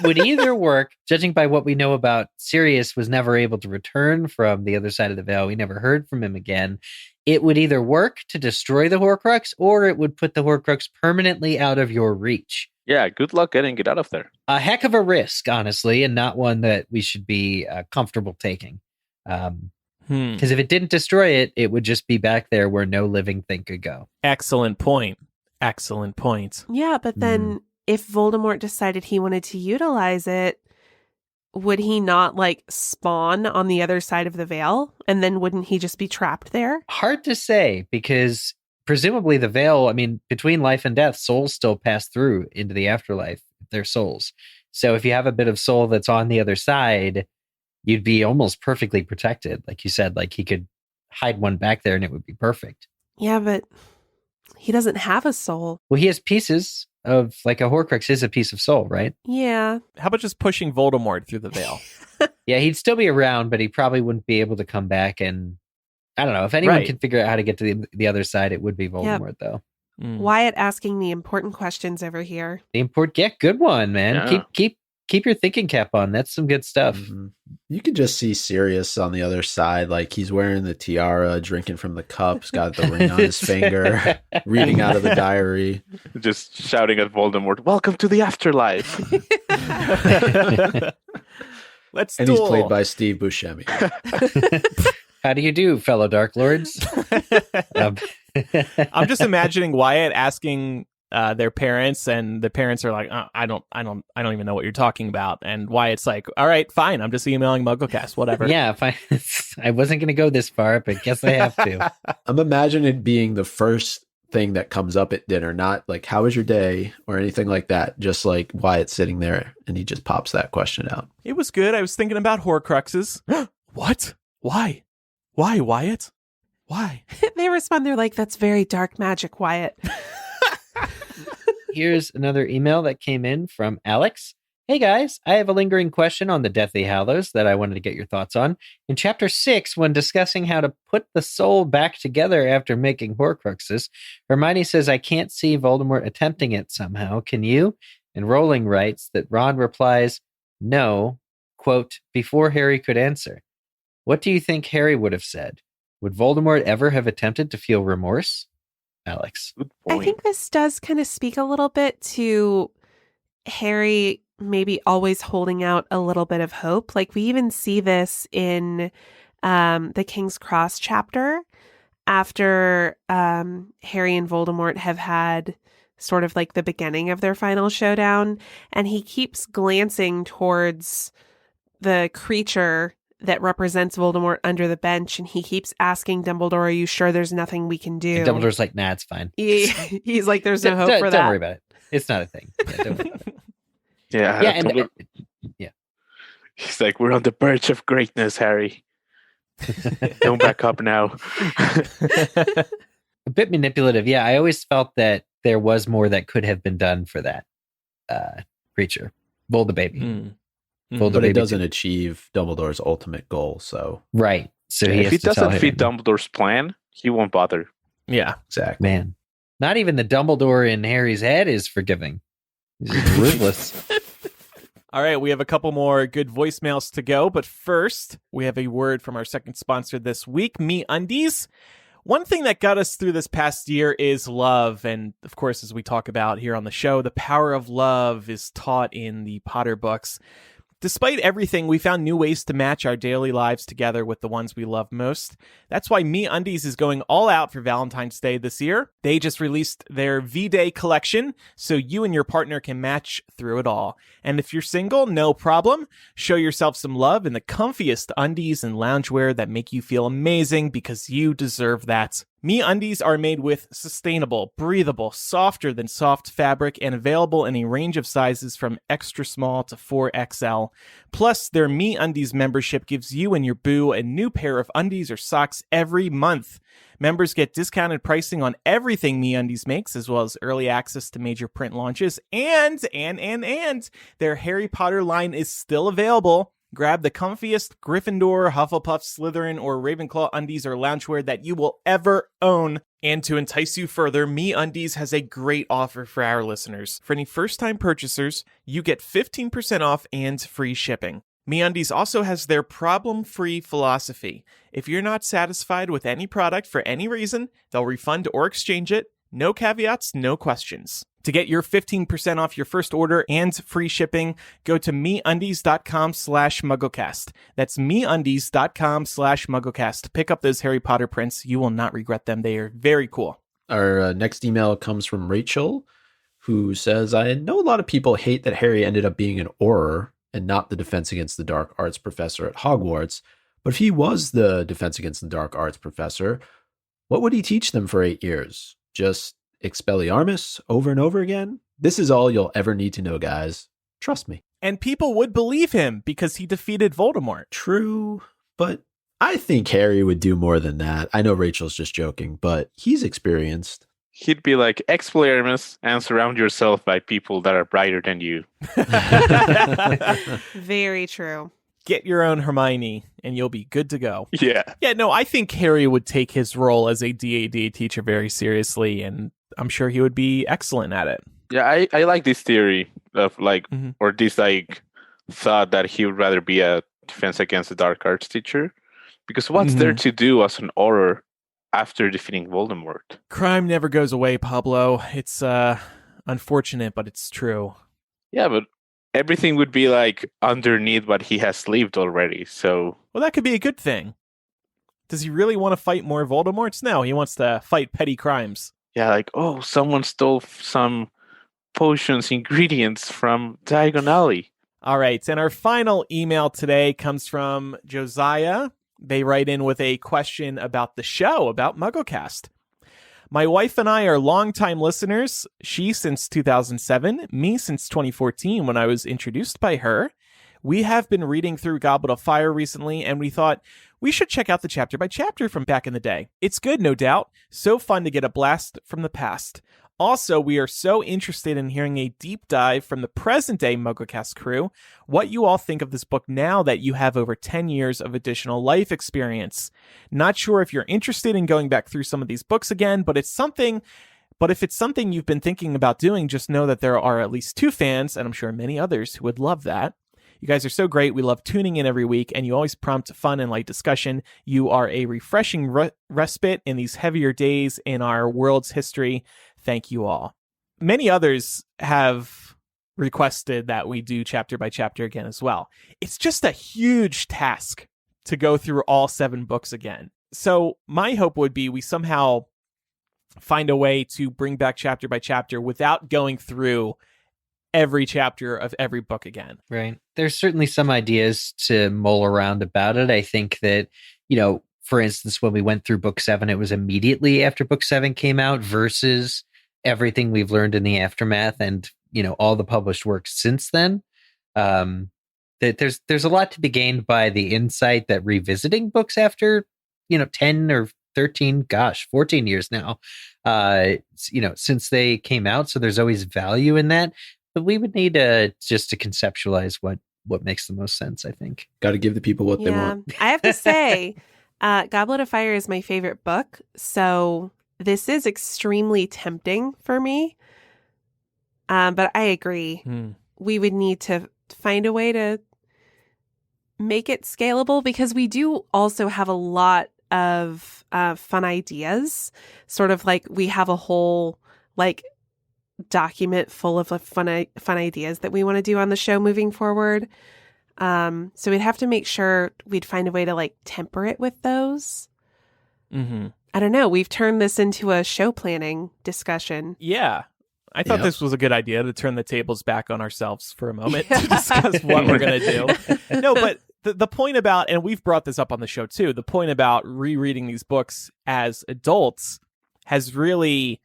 would either work, judging by what we know about Sirius was never able to return from the other side of the veil. We never heard from him again. It would either work to destroy the Horcrux, or it would put the Horcrux permanently out of your reach. Yeah, good luck getting it out of there. A heck of a risk, honestly, and not one that we should be comfortable taking. Because if it didn't destroy it, it would just be back there where no living thing could go. Excellent point. Excellent point. Yeah, but then if Voldemort decided he wanted to utilize it, would he not spawn on the other side of the veil? And then wouldn't he just be trapped there? Hard to say, because presumably the veil, between life and death, souls still pass through into the afterlife, their souls. So if you have a bit of soul that's on the other side, you'd be almost perfectly protected. Like you said, he could hide one back there and it would be perfect. Yeah, but he doesn't have a soul. Well, he has pieces of, a Horcrux is a piece of soul, right? Yeah. How about just pushing Voldemort through the veil? Yeah, he'd still be around, but he probably wouldn't be able to come back. And I don't know. If anyone can figure out how to get to the other side, it would be Voldemort, though. Wyatt asking the important questions over here. Good one, man. Yeah. Keep your thinking cap on. That's some good stuff. You could just see Sirius on the other side, he's wearing the tiara, drinking from the cup, he's got the ring on his finger, reading out of the diary. Just shouting at Voldemort, "Welcome to the afterlife." Let's And duel. he's played by Steve Buscemi. How do you do, fellow Dark Lords? I'm just imagining Wyatt asking their parents, and the parents are like, I don't even know what you're talking about. And Wyatt's like, all right, fine. I'm just emailing MuggleCast, whatever. Yeah, fine. I wasn't going to go this far, but guess I have to. I'm imagining it being the first thing that comes up at dinner, not how was your day or anything like that. Just Wyatt sitting there and he just pops that question out. It was good. I was thinking about Horcruxes. What? Why, Wyatt? Why? They respond, they're like, that's very dark magic, Wyatt. Here's another email that came in from Alex. Hey guys, I have a lingering question on the Deathly Hallows that I wanted to get your thoughts on. In Chapter 6, when discussing how to put the soul back together after making Horcruxes, Hermione says, I can't see Voldemort attempting it somehow. Can you? And Rowling writes that Ron replies, no, quote, before Harry could answer. What do you think Harry would have said? Would Voldemort ever have attempted to feel remorse? Alex. I think this does kind of speak a little bit to Harry maybe always holding out a little bit of hope. Like we even see this in the King's Cross chapter after Harry and Voldemort have had sort of like the beginning of their final showdown. And he keeps glancing towards the creature that represents Voldemort under the bench. And he keeps asking Dumbledore, are you sure there's nothing we can do? And Dumbledore's like, nah, it's fine. He's like, there's no hope for that. Don't worry about it. It's not a thing. Yeah, don't worry about it. Yeah. He's like, we're on the verge of greatness, Harry. Don't back up now. A bit manipulative. Yeah, I always felt that there was more that could have been done for that creature. Vold the baby. But it doesn't achieve Dumbledore's ultimate goal, so... Right. So if it doesn't fit Dumbledore's plan, he won't bother. Yeah. Exactly. Man. Not even the Dumbledore in Harry's head is forgiving. He's just ruthless. All right, we have a couple more good voicemails to go, but first, we have a word from our second sponsor this week, MeUndies. One thing that got us through this past year is love, and of course, as we talk about here on the show, the power of love is taught in the Potter books. Despite everything, we found new ways to match our daily lives together with the ones we love most. That's why MeUndies is going all out for Valentine's Day this year. They just released their V-Day collection, so you and your partner can match through it all. And if you're single, no problem. Show yourself some love in the comfiest undies and loungewear that make you feel amazing because you deserve that. MeUndies are made with sustainable, breathable, softer than soft fabric and available in a range of sizes from extra small to 4XL. Plus, their MeUndies membership gives you and your boo a new pair of undies or socks every month. Members get discounted pricing on everything MeUndies makes, as well as early access to major print launches. And their Harry Potter line is still available. Grab the comfiest Gryffindor, Hufflepuff, Slytherin, or Ravenclaw undies or loungewear that you will ever own. And to entice you further, MeUndies has a great offer for our listeners. For any first-time purchasers, you get 15% off and free shipping. MeUndies also has their problem-free philosophy. If you're not satisfied with any product for any reason, they'll refund or exchange it. No caveats, no questions. To get your 15% off your first order and free shipping, go to MeUndies.com/MuggleCast. That's MeUndies.com/MuggleCast. Pick up those Harry Potter prints. You will not regret them. They are very cool. Our next email comes from Rachel, who says, I know a lot of people hate that Harry ended up being an Auror and not the Defense Against the Dark Arts professor at Hogwarts. But if he was the Defense Against the Dark Arts professor, what would he teach them for 8 years? Just Expelliarmus over and over again? This is all you'll ever need to know, guys. Trust me. And people would believe him because he defeated Voldemort. True, but I think Harry would do more than that. I know Rachel's just joking, but he's experienced. He'd be like, Expelliarmus, and surround yourself by people that are brighter than you. Very true. Get your own Hermione, and you'll be good to go. Yeah. Yeah, no, I think Harry would take his role as a DAD teacher very seriously, and I'm sure he would be excellent at it. Yeah, I like this theory of or this thought that he would rather be a Defense Against the Dark Arts teacher. Because what's there to do as an Auror after defeating Voldemort? Crime never goes away, Pablo. It's unfortunate, but it's true. Yeah, but everything would be underneath what he has lived already, so... Well, that could be a good thing. Does he really want to fight more Voldemorts? No, he wants to fight petty crimes. Yeah, someone stole some potions ingredients from Diagon Alley. All right, and our final email today comes from Josiah. They write in with a question about the show, about MuggleCast. My wife and I are longtime listeners. She since 2007, me since 2014 when I was introduced by her. We have been reading through Goblet of Fire recently, and we thought we should check out the chapter by chapter from back in the day. It's good, no doubt. So fun to get a blast from the past. Also, we are so interested in hearing a deep dive from the present-day MuggleCast crew, what you all think of this book now that you have over 10 years of additional life experience. Not sure if you're interested in going back through some of these books again, but if it's something you've been thinking about doing, just know that there are at least 2 fans, and I'm sure many others, who would love that. You guys are so great. We love tuning in every week, and you always prompt fun and light discussion. You are a refreshing respite in these heavier days in our world's history. Thank you all. Many others have requested that we do chapter by chapter again as well. It's just a huge task to go through all 7 books again. So my hope would be we somehow find a way to bring back chapter by chapter without going through every chapter of every book again. Right. There's certainly some ideas to mull around about it. I think that, for instance, when we went through book 7, it was immediately after book 7 came out versus everything we've learned in the aftermath and, all the published works since then. That there's a lot to be gained by the insight that revisiting books after, 10 or 13, 14 years now, since they came out. So there's always value in that. But we would need just to conceptualize what makes the most sense, I think. Got to give the people what they want. I have to say, Goblet of Fire is my favorite book. So this is extremely tempting for me. But I agree. We would need to find a way to make it scalable because we do also have a lot of fun ideas. Sort of like we have a whole document full of fun ideas that we want to do on the show moving forward. So we'd have to make sure we'd find a way to temper it with those. Mm-hmm. I don't know. We've turned this into a show planning discussion. Yeah. I thought this was a good idea to turn the tables back on ourselves for a moment to discuss what we're going to do. No, but the point about, and we've brought this up on the show too, the point about rereading these books as adults has really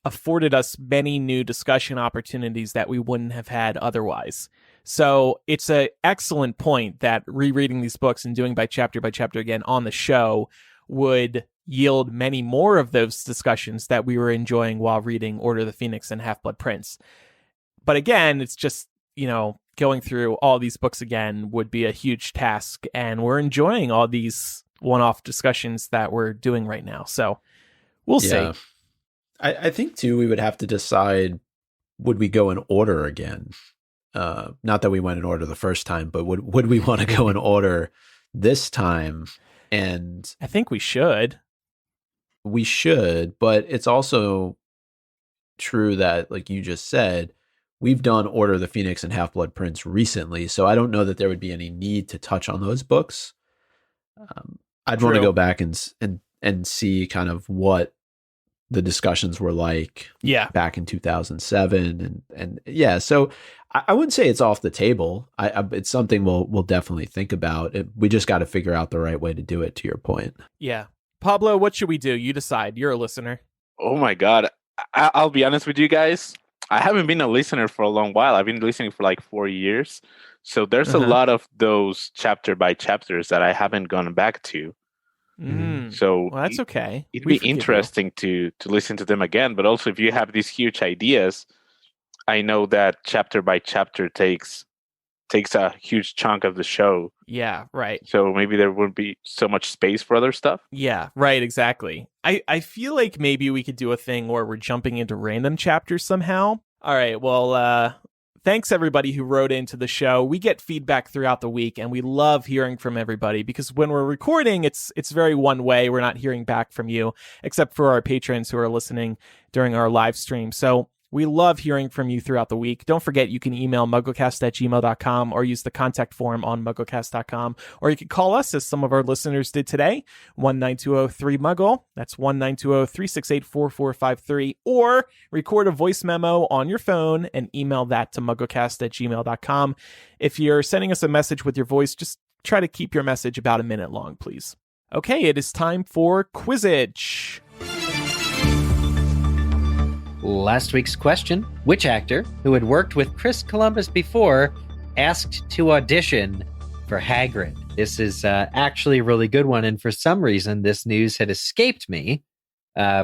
afforded us many new discussion opportunities that we wouldn't have had otherwise. So it's an excellent point that rereading these books and doing by chapter again on the show would yield many more of those discussions that we were enjoying while reading Order of the Phoenix and Half-Blood Prince. But again, it's just, going through all these books again would be a huge task, and we're enjoying all these one-off discussions that we're doing right now. So we'll see. I think, too, we would have to decide, would we go in order again? Not that we went in order the first time, but would we want to go in order this time? And I think we should. We should, but it's also true that, like you just said, we've done Order of the Phoenix and Half-Blood Prince recently, so I don't know that there would be any need to touch on those books. I'd want to go back and see kind of what the discussions were like back in 2007 and so I wouldn't say it's off the table. It's something we'll definitely think about. We just got to figure out the right way to do it, to your point. Yeah. Pablo, what should we do? You decide. You're a listener. Oh my God. I'll be honest with you guys. I haven't been a listener for a long while. I've been listening for 4 years. So there's a lot of those chapter by chapters that I haven't gone back to. So that's okay. It'd be interesting to listen to them again. But also, if you have these huge ideas, I know that chapter by chapter takes a huge chunk of the show. Yeah, right. So maybe there wouldn't be so much space for other stuff. Yeah, right, exactly. I feel like maybe we could do a thing where we're jumping into random chapters somehow. All right, well, thanks everybody who wrote into the show. We get feedback throughout the week, and we love hearing from everybody because when we're recording, it's very one way. We're not hearing back from you, except for our patrons who are listening during our live stream. So we love hearing from you throughout the week. Don't forget, you can email MuggleCast@gmail.com or use the contact form on MuggleCast.com. Or you can call us, as some of our listeners did today, 1-920-3-MUGGLE. That's 1-920-368-4453. Or record a voice memo on your phone and email that to MuggleCast@gmail.com. If you're sending us a message with your voice, just try to keep your message about a minute long, please. Okay, it is time for Quizzitch. Last week's question: which actor who had worked with Chris Columbus before asked to audition for Hagrid? This is actually a really good one, and for some reason this news had escaped me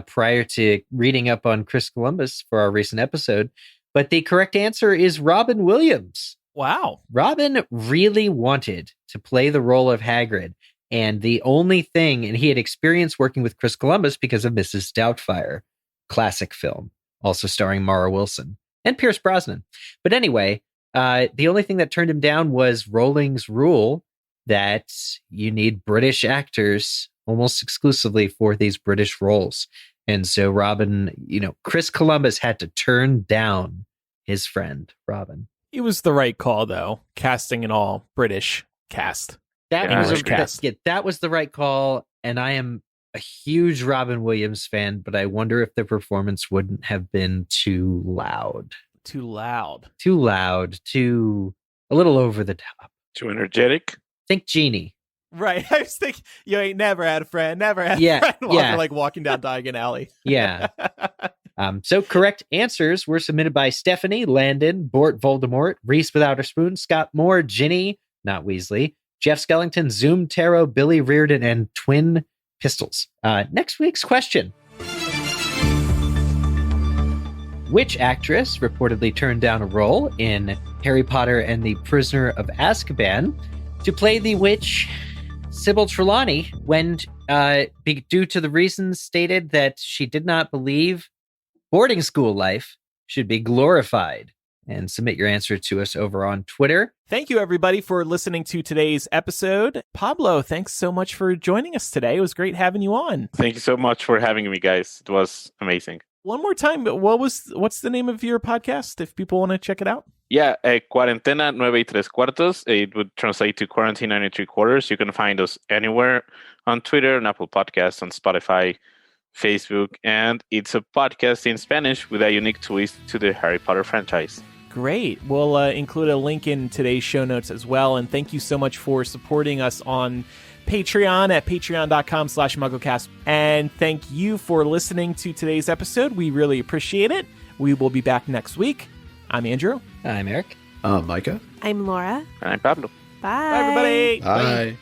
prior to reading up on Chris Columbus for our recent episode. But the correct answer is Robin Williams. Wow. Robin really wanted to play the role of Hagrid. And the only thing, and he had experience working with Chris Columbus because of Mrs. Doubtfire, classic film, also starring Mara Wilson and Pierce Brosnan. But anyway, the only thing that turned him down was Rowling's rule that you need British actors almost exclusively for these British roles. And so Robin, Chris Columbus had to turn down his friend, Robin. It was the right call, though, casting an all British cast. That was the right call, and I am a huge Robin Williams fan, but I wonder if the performance wouldn't have been too loud. Too loud. A little over the top. Too energetic? Think Genie. Right. I was thinking, you ain't never had a friend, a friend while you're like walking down Diagon Alley. Yeah. So correct answers were submitted by Stephanie, Landon, Bort Voldemort, Reese Without a Spoon, Scott Moore, Ginny, not Weasley, Jeff Skellington, Zoom Tarot, Billy Reardon, and Twin Pistols. Next week's question. Which actress reportedly turned down a role in Harry Potter and the Prisoner of Azkaban to play the witch Sybil Trelawney when, due to the reasons stated that she did not believe boarding school life should be glorified? And submit your answer to us over on Twitter. Thank you, everybody, for listening to today's episode. Pablo, thanks so much for joining us today. It was great having you on. Thank you so much for having me, guys. It was amazing. One more time, what's the name of your podcast if people want to check it out? Yeah, Cuarentena 9 3/4. It would translate to Quarantine 9 3/4. You can find us anywhere on Twitter, on Apple Podcasts, on Spotify, Facebook, and it's a podcast in Spanish with a unique twist to the Harry Potter franchise. Great. We'll include a link in today's show notes as well. And thank you so much for supporting us on Patreon at patreon.com/MuggleCast. And thank you for listening to today's episode. We really appreciate it. We will be back next week. I'm Andrew. I'm Eric. I'm Micah. I'm Laura. And I'm Pablo. Bye. Bye, everybody. Bye.